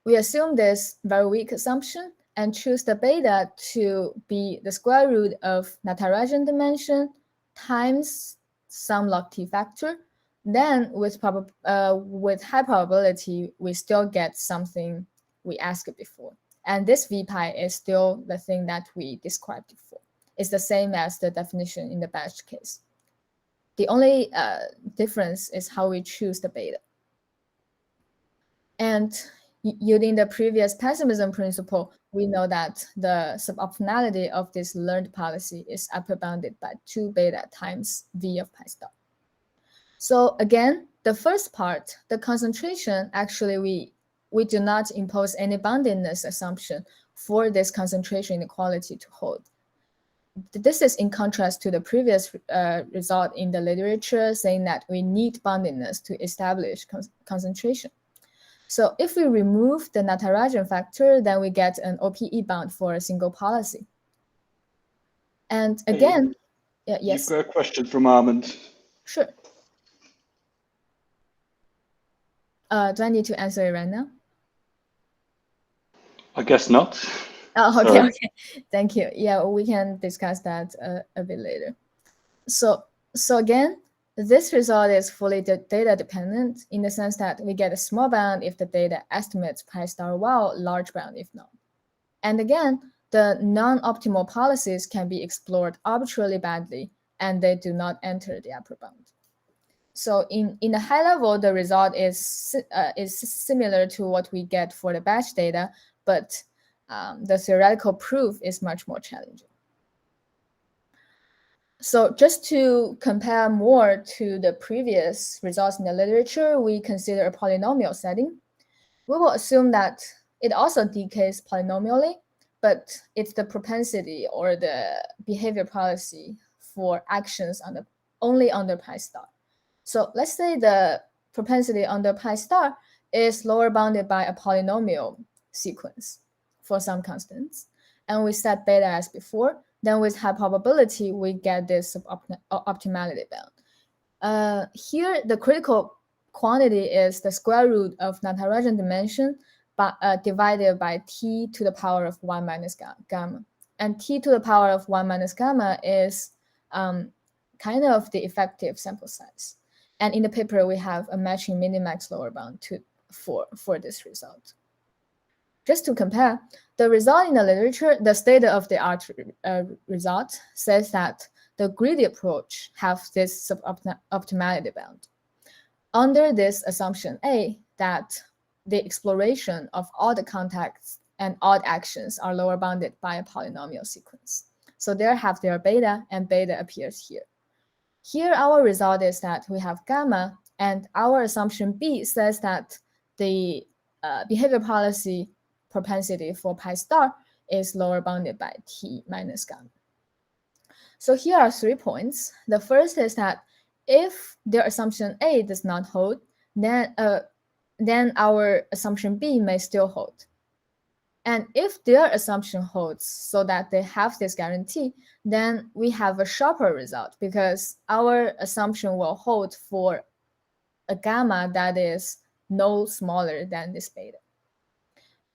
We assume this very weak assumption and choose the beta to be the square root of Natarajan dimension times some log t factor. Then with high probability, we still get something we asked before. And this v pi is still the thing that we described before. It's the same as the definition in the batch case. The only difference is how we choose the beta. And using the previous pessimism principle, we know that the suboptimality of this learned policy is upper bounded by 2 beta times v of pi star. So again, the first part, the concentration, actually we do not impose any boundedness assumption for this concentration inequality to hold. This is in contrast to the previous result in the literature saying that we need boundedness to establish concentration. So if we remove the Natarajan factor, then we get an OPE bound for a single policy. And again, yes. You've got a question from Armand. Sure. Do I need to answer it right now? I guess not. Oh, okay, okay. Thank you. Yeah, we can discuss that a bit later. So again, this result is fully data dependent in the sense that we get a small bound if the data estimates pi star well, large bound if not. And again, the non-optimal policies can be explored arbitrarily badly, and they do not enter the upper bound. So in a high level, the result is similar to what we get for the batch data, but the theoretical proof is much more challenging. So just to compare more to the previous results in the literature, we consider a polynomial setting. We will assume that it also decays polynomially, but it's the propensity or the behavior policy for actions only under pi star. So let's say the propensity under pi star is lower bounded by a polynomial sequence for some constants, and we set beta as before. Then with high probability, we get this optimality bound. Here, the critical quantity is the square root of non-Hierarchian dimension divided by t to the power of 1 minus gamma. And t to the power of 1 minus gamma is kind of the effective sample size. And in the paper, we have a matching minimax lower bound for this result. Just to compare, the result in the literature, the state-of-the-art result says that the greedy approach have this suboptimality bound. Under this assumption A, that the exploration of all the contacts and odd actions are lower bounded by a polynomial sequence. So they have their beta, and beta appears here. Here, our result is that we have gamma, and our assumption B says that the behavior policy propensity for pi star is lower bounded by t minus gamma. So here are 3 points. The first is that if their assumption A does not hold, then our assumption B may still hold. And if their assumption holds so that they have this guarantee, then we have a sharper result because our assumption will hold for a gamma that is no smaller than this beta.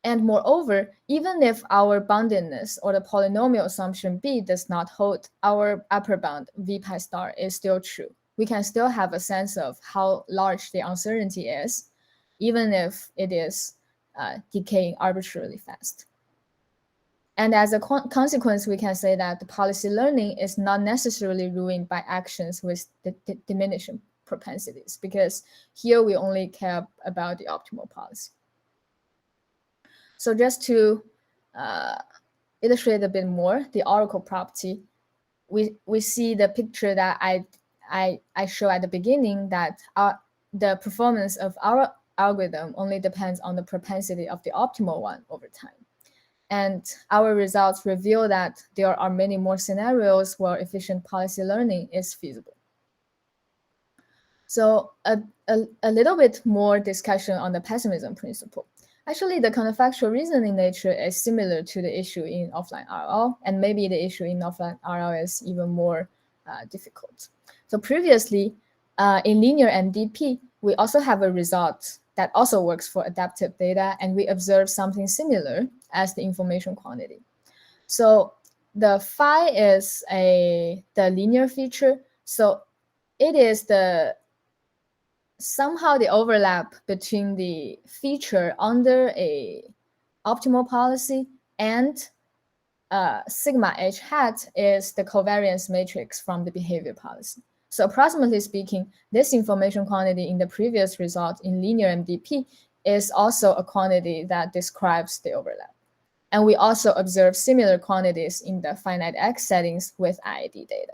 And moreover, even if our boundedness or the polynomial assumption B does not hold, our upper bound V pi star is still true. We can still have a sense of how large the uncertainty is, even if it is decaying arbitrarily fast. And as a consequence, we can say that the policy learning is not necessarily ruined by actions with diminishing propensities, because here we only care about the optimal policy. So just to illustrate a bit more, the oracle property, we see the picture that I show at the beginning, that the performance of our algorithm only depends on the propensity of the optimal one over time. And our results reveal that there are many more scenarios where efficient policy learning is feasible. So a little bit more discussion on the pessimism principle. Actually, the counterfactual reasoning nature is similar to the issue in offline RL, and maybe the issue in offline RL is even more difficult. So previously, in linear MDP, we also have a result that also works for adaptive data, and we observe something similar as the information quantity. So the phi is the linear feature. So it is somehow the overlap between the feature under a optimal policy and sigma h hat is the covariance matrix from the behavior policy. So approximately speaking, this information quantity in the previous result in linear MDP is also a quantity that describes the overlap. And we also observe similar quantities in the finite X settings with IID data.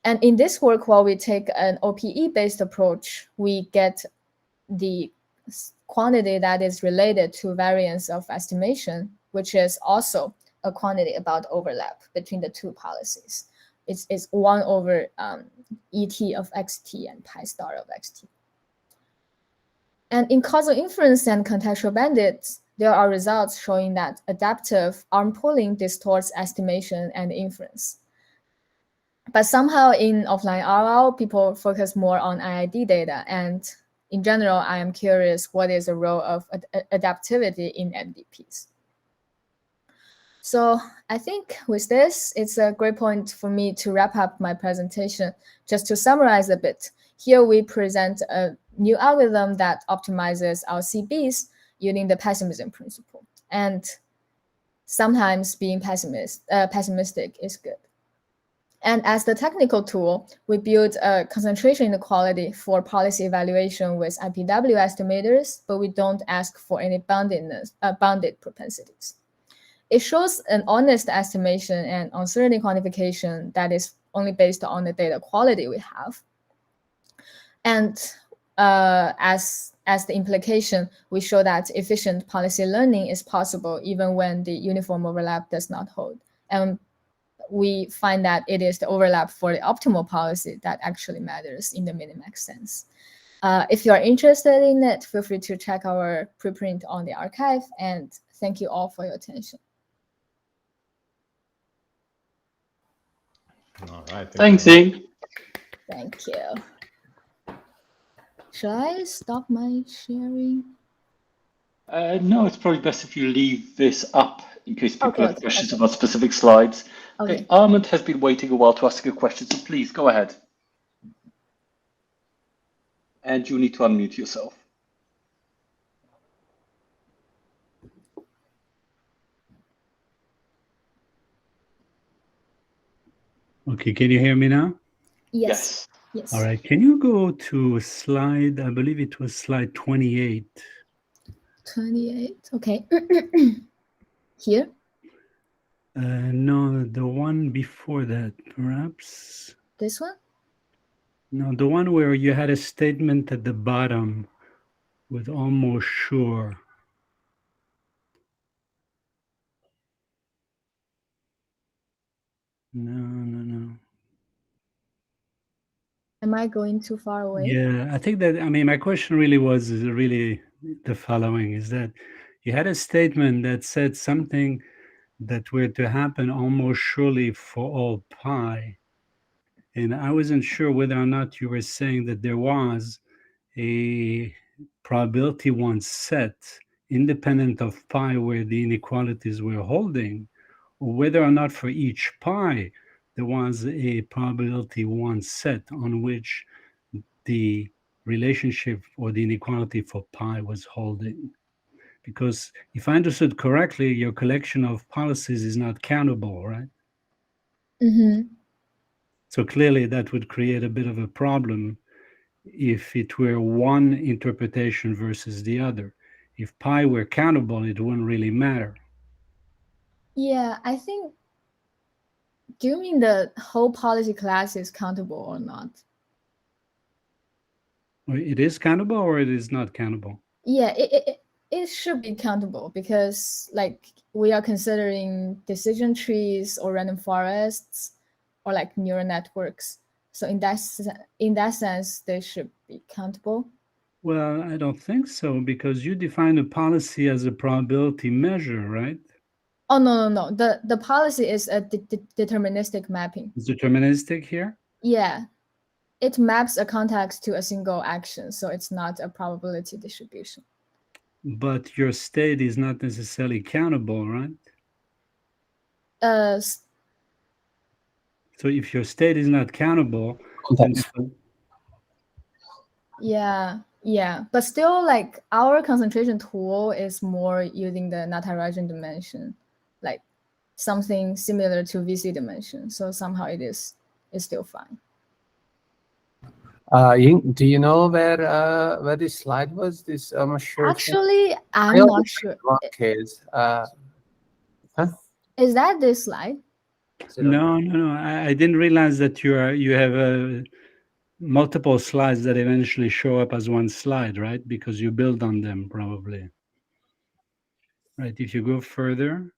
And in this work, while we take an OPE-based approach, we get the quantity that is related to variance of estimation, which is also a quantity about overlap between the two policies. It's 1 over ET of XT and pi star of XT. And in causal inference and contextual bandits, there are results showing that adaptive arm pooling distorts estimation and inference. But somehow in offline RL, people focus more on IID data. And in general, I am curious what is the role of adaptivity in MDPs. So I think with this, it's a great point for me to wrap up my presentation. Just to summarize a bit, here we present a new algorithm that optimizes our CBs using the pessimism principle. And sometimes being pessimistic is good. And as the technical tool, we build a concentration inequality for policy evaluation with IPW estimators, but we don't ask for any bounded propensities. It shows an honest estimation and uncertainty quantification that is only based on the data quality we have. And as the implication, we show that efficient policy learning is possible even when the uniform overlap does not hold. And we find that it is the overlap for the optimal policy that actually matters in the minimax sense. If you are interested in it, feel free to check our preprint on the archive, and thank you all for your attention. All right. Thanks, Ying. Thank you. Should I stop my sharing? No, it's probably best if you leave this up in case people have questions Okay. about specific slides. Okay. Armand has been waiting a while to ask a question, so please go ahead. And you need to unmute yourself. Okay, can you hear me now? Yes. All right, can you go to slide, I believe it was slide 28. 28, okay. Here? No, the one before that, perhaps. This one? No, the one where you had a statement at the bottom with almost sure. No. Am I going too far away? Yeah, I think that, my question really was really the following, is that you had a statement that said something that were to happen almost surely for all pi. And I wasn't sure whether or not you were saying that there was a probability one set independent of pi where the inequalities were holding, or whether or not for each pi there was a probability one set on which the relationship or the inequality for pi was holding. Because if I understood correctly, your collection of policies is not countable, right? Mm-hmm. So clearly that would create a bit of a problem if it were one interpretation versus the other. If pi were countable, it wouldn't really matter. Yeah, I think, do you mean the whole policy class is countable or not? It is countable or it is not countable? Yeah, it should be countable because like we are considering decision trees or random forests or like neural networks. So in that sense, they should be countable. Well, I don't think so, because you define a policy as a probability measure, right? Oh, no. The policy is a deterministic mapping. It's deterministic here? Yeah. It maps a context to a single action, so it's not a probability distribution. But your state is not necessarily countable, right? So if your state is not countable, then yeah, but still, like our concentration tool is more using the Natarajan dimension, like something similar to VC dimension. So somehow it's still fine. Ying, do you know where this slide was? This I'm not sure. Actually, I'm not sure. Case. Is that this slide? No. I didn't realize that you have multiple slides that eventually show up as one slide, right? Because you build on them, probably. Right. If you go further.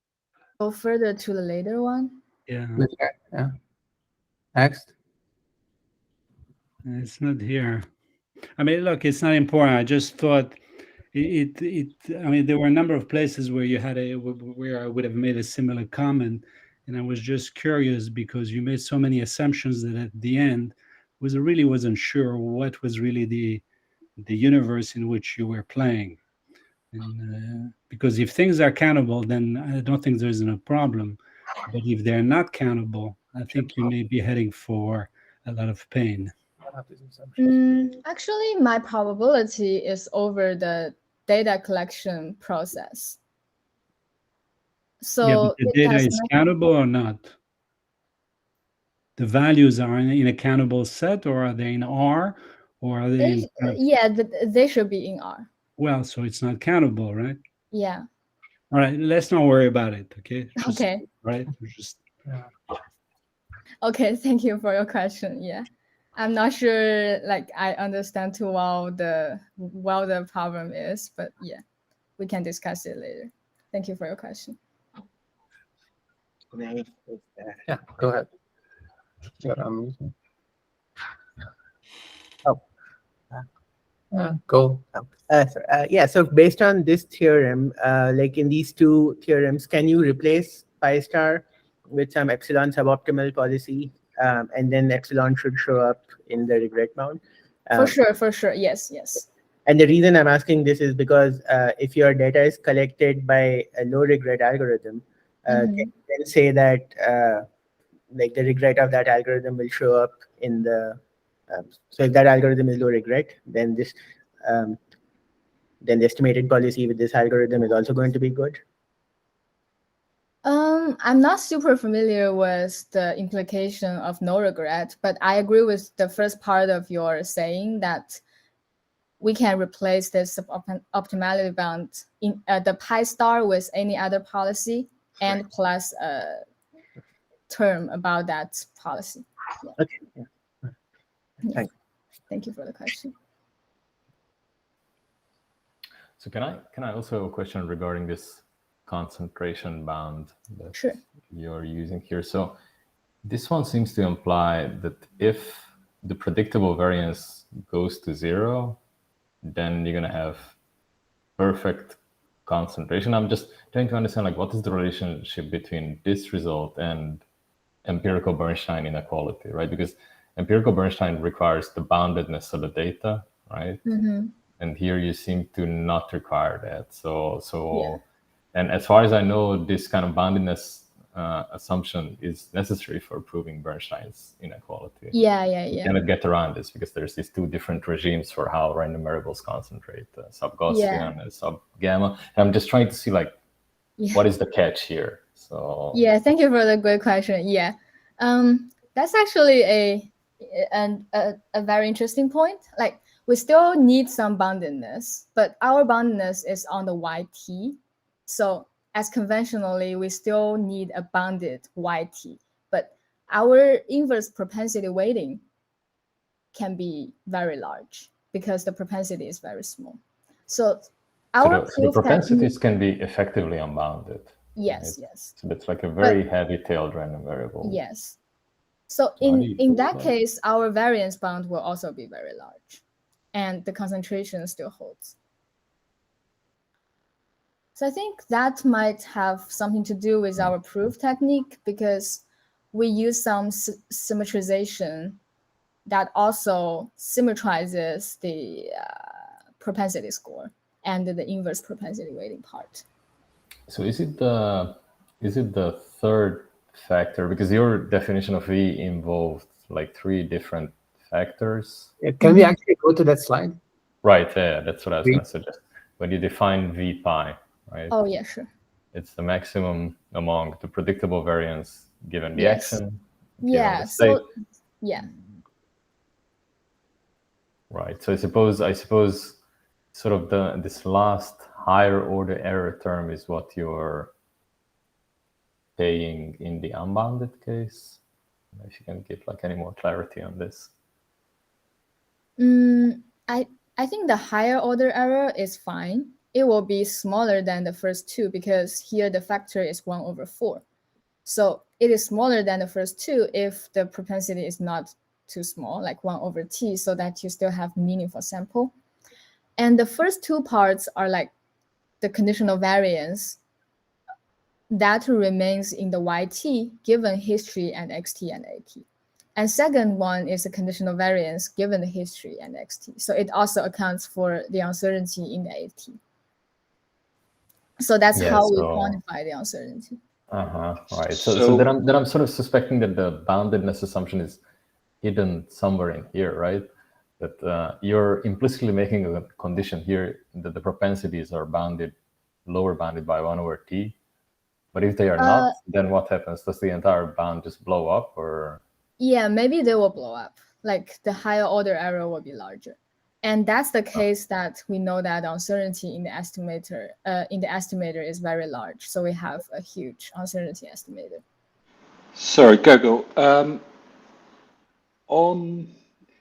Go further to the later one. Yeah. Next. It's not here. I mean, look, it's not important. I just thought there were a number of places where where I would have made a similar comment, and I was just curious because you made so many assumptions that at the end really wasn't sure what was really the universe in which you were playing. And because if things are countable, then I don't think there's no problem. But if they're not countable, I think you may be heading for a lot of pain. Actually, my probability is over the data collection process. So the data is countable or not? The values are in a countable set, or are they in R, or are they? They should be in R. Well, so it's not countable, right? Yeah. All right, let's not worry about it. Okay. Okay. Right. Okay, thank you for your question. Yeah, I'm not sure like I understand too well the problem is, but yeah, we can discuss it later. Thank you for your question. Yeah, go ahead. Oh, go. Yeah, so based on this theorem, like in these two theorems, can you replace pi star with some epsilon suboptimal policy, and then epsilon should show up in the regret bound? For sure. Yes. And the reason I'm asking this is because if your data is collected by a low regret algorithm, can you then say that like the regret of that algorithm will show up in the so if that algorithm is low regret, then this then the estimated policy with this algorithm is also going to be good. I'm not super familiar with the implication of no regret, but I agree with the first part of your saying that we can replace this optimality bound in the pi star with any other policy and plus a term about that policy. Yeah. Okay. Yeah. Thank you for the question. So can I also have a question regarding this concentration bound that you're using here? So this one seems to imply that if the predictable variance goes to 0, then you're going to have perfect concentration. I'm just trying to understand, like, what is the relationship between this result and empirical Bernstein inequality, right? Because empirical Bernstein requires the boundedness of the data, right? And here you seem to not require that. So, and as far as I know, this kind of boundedness assumption is necessary for proving Bernstein's inequality. You cannot get around this because there's these two different regimes for how random variables concentrate, sub-Gaussian and sub-gamma. And I'm just trying to see, like, what is the catch here? So thank you for the good question. That's actually a very interesting point. Like, we still need some boundedness, but our boundedness is on the YT. So as conventionally, we still need a bounded YT, but our inverse propensity weighting can be very large because the propensity is very small. So the propensities can be effectively unbounded. Yes. So that's like a very heavy-tailed random variable. Yes. So in that case, our variance bound will also be very large, and the concentration still holds. So I think that might have something to do with our proof technique, because we use some symmetrization that also symmetrizes the propensity score and the inverse propensity weighting part. So is it the third factor? Because your definition of V involved like 3 different factors. Can we actually go to that slide? Right, that's what I was going to suggest. When you define V pi, right? Oh, yeah, sure. It's the maximum among the predictable variance given the action. Yeah, Right. So I suppose sort of this last higher order error term is what you're paying in the unbounded case. If you can give like any more clarity on this. I think the higher order error is fine. It will be smaller than the first two because here the factor is 1/4. So it is smaller than the first two if the propensity is not too small, like 1/t, so that you still have meaningful sample. And the first two parts are like the conditional variance that remains in the YT given history and XT and AT. And second one is a conditional variance given the history and XT. So it also accounts for the uncertainty in the AT. So that's how we quantify the uncertainty. Right. So then I'm sort of suspecting that the boundedness assumption is hidden somewhere in here, right? That you're implicitly making a condition here that the propensities are lower bounded by 1/t. But if they are not, then what happens? Does the entire bound just blow up, or? Yeah, maybe they will blow up. Like the higher order error will be larger. And that's the case that we know that uncertainty in the estimator is very large. So we have a huge uncertainty estimator. Sorry, Gogo. On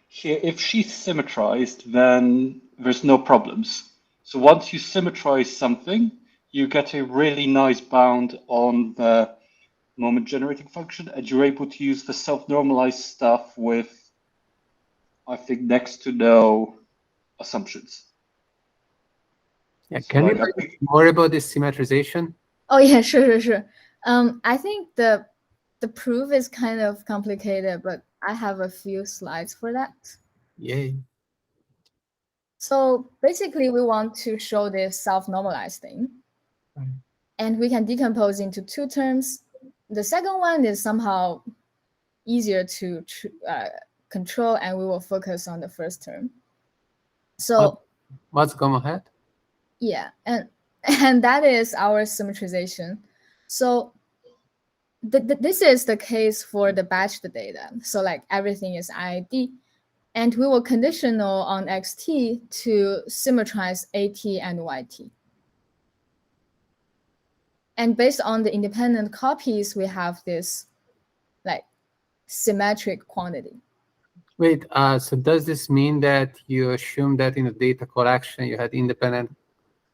here, if she's symmetrized, then there's no problems. So once you symmetrize something, you get a really nice bound on the moment generating function, and you're able to use the self-normalized stuff with, I think, next to no assumptions. Yeah, So can you like, tell me more about this symmetrization? Oh yeah, sure. I think the proof is kind of complicated, but I have a few slides for that. Yay. So basically, we want to show this self-normalized thing. Right. And we can decompose into two terms. The second one is somehow easier to control, and we will focus on the first term. So what's gamma hat? Yeah, and that is our symmetrization. So this is the case for the batched data. So like everything is IID, and we will conditional on XT to symmetrize AT and YT. And based on the independent copies, we have this like symmetric quantity. Wait, so does this mean that you assume that in the data collection you had independent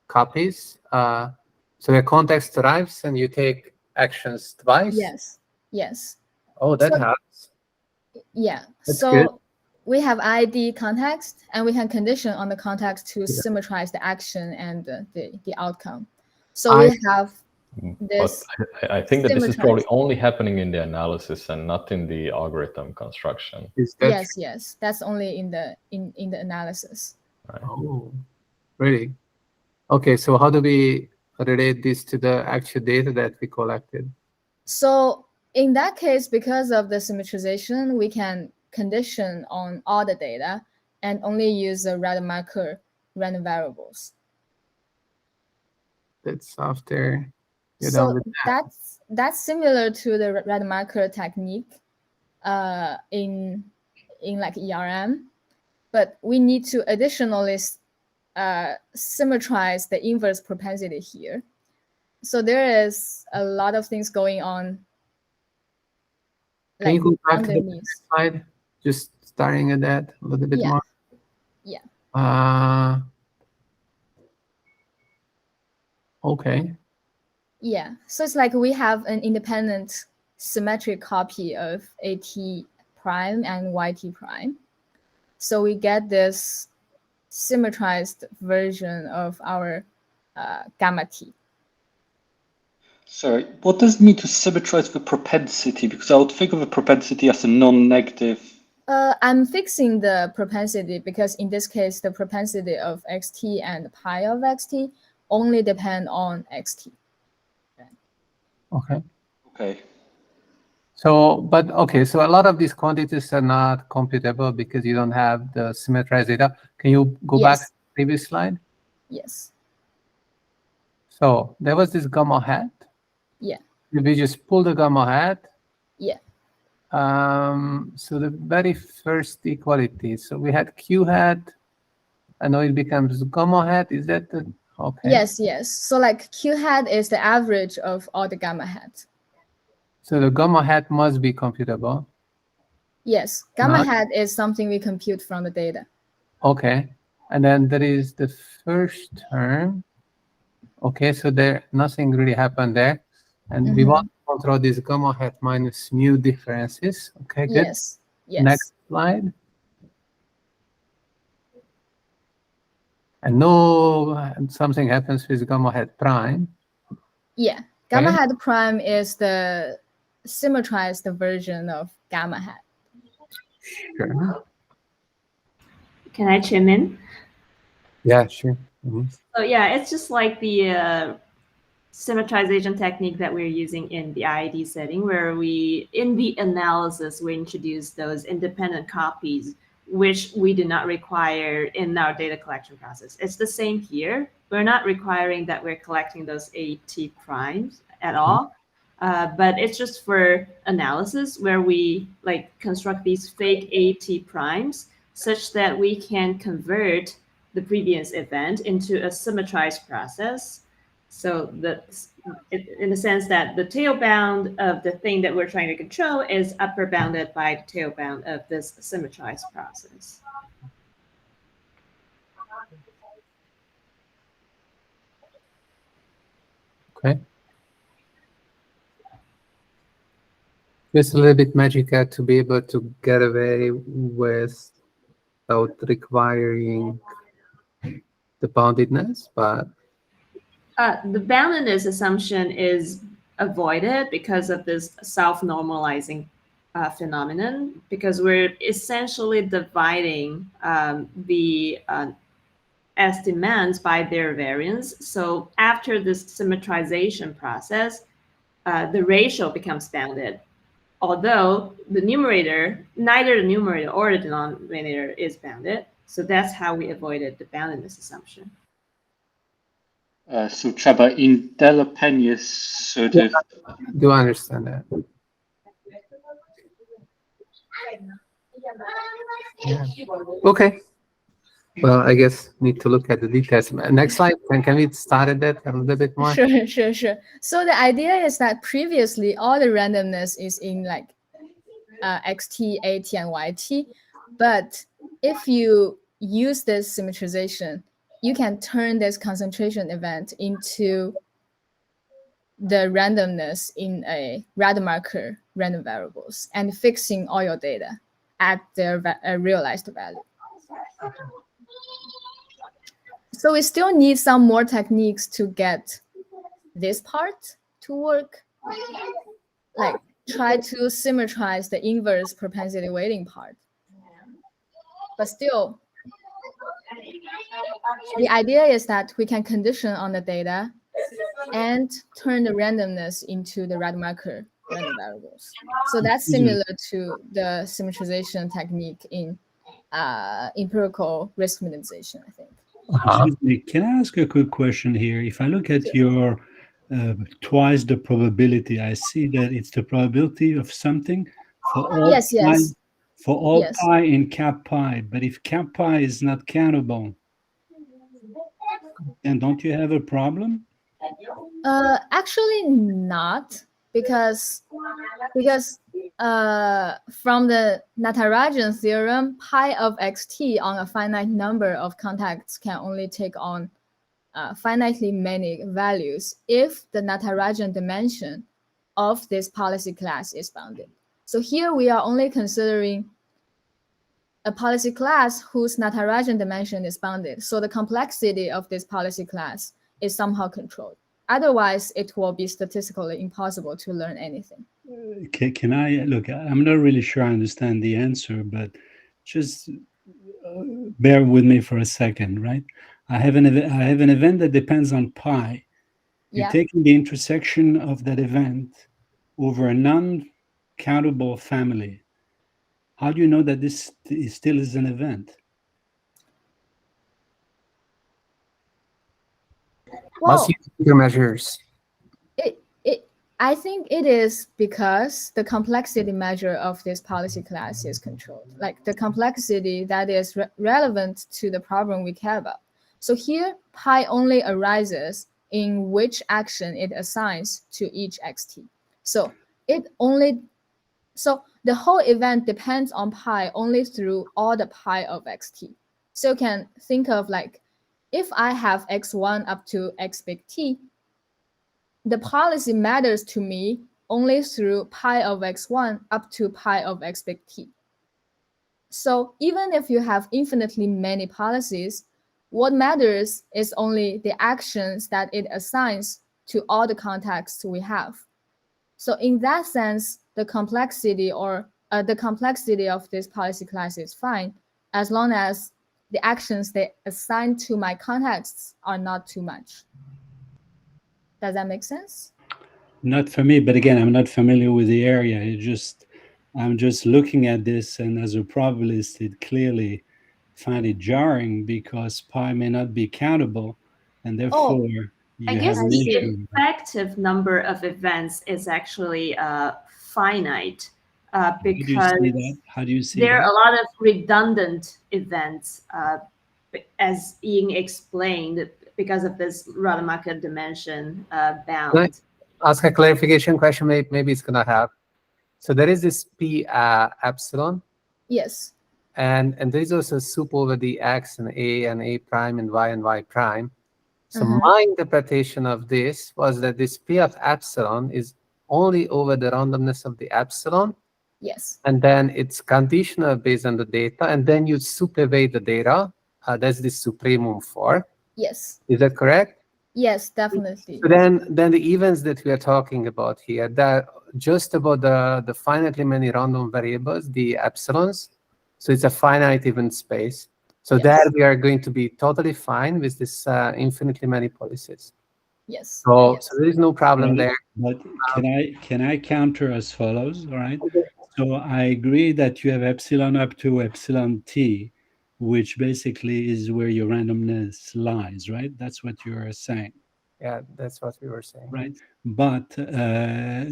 copies? So the context arrives and you take actions twice? Yes. Oh, that So, helps. Yeah. That's so good. we have ID context, and we can condition on the context to symmetrize the action and the outcome. So we have this. But I think that this is probably only happening in the analysis and not in the algorithm construction. Is that Yes. That's only in the analysis. Right. Oh, really? Okay, so how do we relate this to the actual data that we collected? So in that case, because of the symmetrization, we can condition on all the data and only use the Rademacher random variables. That's after you're So done with that. that's similar to the Rademacher technique in like ERM, but we need to additionally symmetrize the inverse propensity here. So there is a lot of things going on. Can you go back to the next slide? Just starting at that a little bit more. Yeah. Okay. Yeah. So it's like we have an independent symmetric copy of AT prime and YT prime. So we get this symmetrized version of our gamma T. Sorry, what does it mean to symmetrize the propensity? Because I would think of a propensity as a non-negative. I'm fixing the propensity because in this case, the propensity of XT and pi of XT only depend on XT. Okay. So a lot of these quantities are not computable because you don't have the symmetrized data. Can you go back to the previous slide? Yes. So there was this gamma hat. Yeah. We just pull the gamma hat. Yeah. So the very first equality. So we had Q hat. I know it becomes gamma hat. Is that the okay? Yes. So like Q hat is the average of all the gamma hat. So the gamma hat must be computable. Yes, gamma hat is something we compute from the data. Okay, and then there is the first term. Okay, so there nothing really happened there, and we want to control this gamma hat minus mu differences. Okay, good. Yes. Next slide. And no, something happens with gamma hat prime. Yeah, gamma hat prime is the symmetrized version of gamma hat. Sure. Can I chime in? Yeah, sure. So yeah, it's just like the symmetrization technique that we're using in the IID setting, where in the analysis, we introduce those independent copies, which we do not require in our data collection process. It's the same here. We're not requiring that we're collecting those AT primes at all. But it's just for analysis where we like construct these fake AT primes such that we can convert the previous event into a symmetrized process. So in the sense that the tail bound of the thing that we're trying to control is upper bounded by the tail bound of this symmetrized process. Okay. It's a little bit magical to be able to get away without requiring the boundedness, but the boundedness assumption is avoided because of this self-normalizing phenomenon, because we're essentially dividing the estimands by their variance. So after this symmetrization process, the ratio becomes bounded, although the numerator, neither the numerator or the denominator is bounded. So that's how we avoided the boundedness assumption. So Csaba, in Delapeña's sort of... do I understand that? Yeah. Okay. Well, I guess need to look at the details. Next slide. Can we start at that a little bit more? Sure. So the idea is that previously all the randomness is in like xt, at, and yt. But if you use this symmetrization, you can turn this concentration event into the randomness in a Rademacher random variables and fixing all your data at their realized value. So we still need some more techniques to get this part to work. Like try to symmetrize the inverse propensity weighting part. But still, the idea is that we can condition on the data and turn the randomness into the Rademacher random variables. So that's similar to the symmetrization technique in empirical risk minimization, I think. Excuse me, can I ask a quick question here? If I look at your twice the probability, I see that it's the probability of something for all pi, for all pi in cap pi. But if cap pi is not countable, then don't you have a problem? Actually not, because from the Natarajan theorem, pi of xt on a finite number of contacts can only take on finitely many values if the Natarajan dimension of this policy class is bounded. So here we are only considering a policy class whose Natarajan dimension is bounded. So the complexity of this policy class is somehow controlled. Otherwise, it will be statistically impossible to learn anything. Can I look? I'm not really sure I understand the answer, but just bear with me for a second, right? I have an event that depends on pi. You're taking the intersection of that event over a non-countable family. How do you know that this still is an event? What's your measures? I think it is because the complexity measure of this policy class is controlled, like the complexity that is relevant to the problem we care about. So here, pi only arises in which action it assigns to each xt. So the whole event depends on pi only through all the pi of xt. So you can think of like, if I have x1 up to x big T, the policy matters to me only through pi of x1 up to pi of x big T. So even if you have infinitely many policies, what matters is only the actions that it assigns to all the contexts we have. So in that sense, the complexity of this policy class is fine, as long as the actions they assign to my contexts are not too much. Does that make sense? Not for me, but again, I'm not familiar with the area. I'm just looking at this, and as a probabilist, it clearly find it jarring because pi may not be countable, and therefore I guess the effective number of events is actually finite because how do you see there are a lot of redundant events, as Ying explained. because of this Rademacher dimension bound. Can I ask a clarification question? Maybe it's gonna help. So there is this P epsilon. Yes. And there is also soup over the X and A prime and Y prime. So my interpretation of this was that this P of epsilon is only over the randomness of the epsilon. Yes. And then it's conditional based on the data. And then you soup away the data. That's the supremum for. Yes. Is that correct? Yes, definitely. So then the events that we are talking about here, that just about the finitely many random variables, the epsilons. So it's a finite event space. So there we are going to be totally fine with this infinitely many policies. Yes. So there is no problem there. But can I counter as follows? All right. So I agree that you have epsilon up to epsilon t, which basically is where your randomness lies, right? That's what you're saying. Yeah, that's what we were saying. Right. But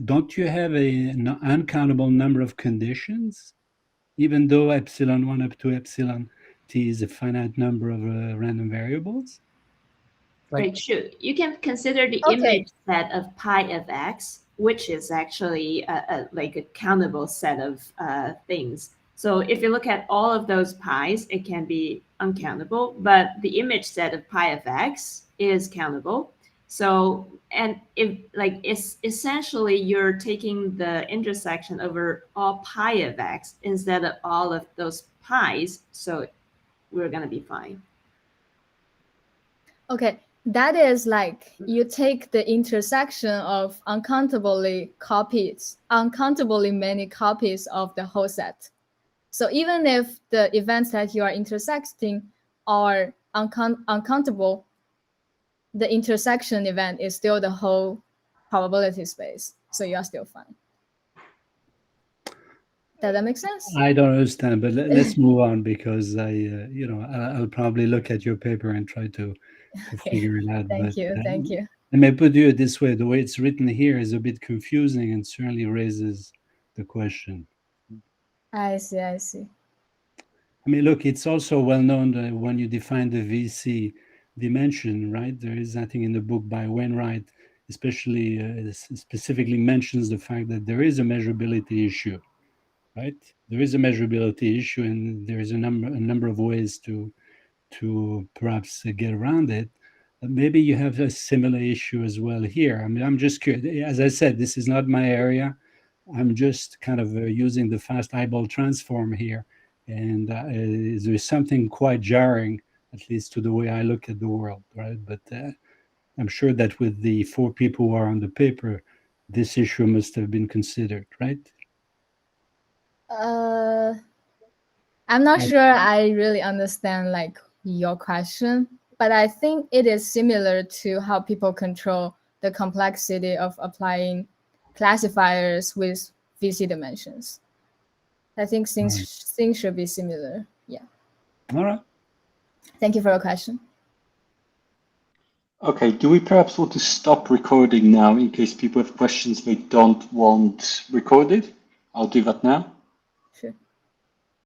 don't you have an uncountable number of conditions? Even though epsilon 1 up to epsilon t is a finite number of random variables? Right, sure. You can consider the image set of pi of x, which is actually like a countable set of things. So if you look at all of those pi's, it can be uncountable, but the image set of pi of x is countable. So, and if like it's essentially you're taking the intersection over all pi of x instead of all of those pi's, so we're gonna be fine. Okay, that is like you take the intersection of uncountably many copies of the whole set. So even if the events that you are intersecting are uncountable, the intersection event is still the whole probability space. So you are still fine. Does that make sense? I don't understand, but let's move on because I'll probably look at your paper and try to figure it out. Thank you. I may put it this way: the way it's written here is a bit confusing and certainly raises the question. I see. I mean, look, it's also well known that when you define the VC dimension, right? There is, I think, in the book by Wainwright, especially specifically mentions the fact that there is a measurability issue, right? There is a measurability issue, and there is a number of ways to perhaps get around it. Maybe you have a similar issue as well here. I mean, I'm just curious. As I said, this is not my area. I'm just kind of using the fast eyeball transform here. And there's something quite jarring, at least to the way I look at the world, right? But I'm sure that with the 4 people who are on the paper, this issue must have been considered, right? I'm not sure I really understand like your question, but I think it is similar to how people control the complexity of applying classifiers with VC dimensions. I think things should be similar. Yeah. All right. Thank you for your question. Okay, do we perhaps want to stop recording now in case people have questions they don't want recorded? I'll do that now.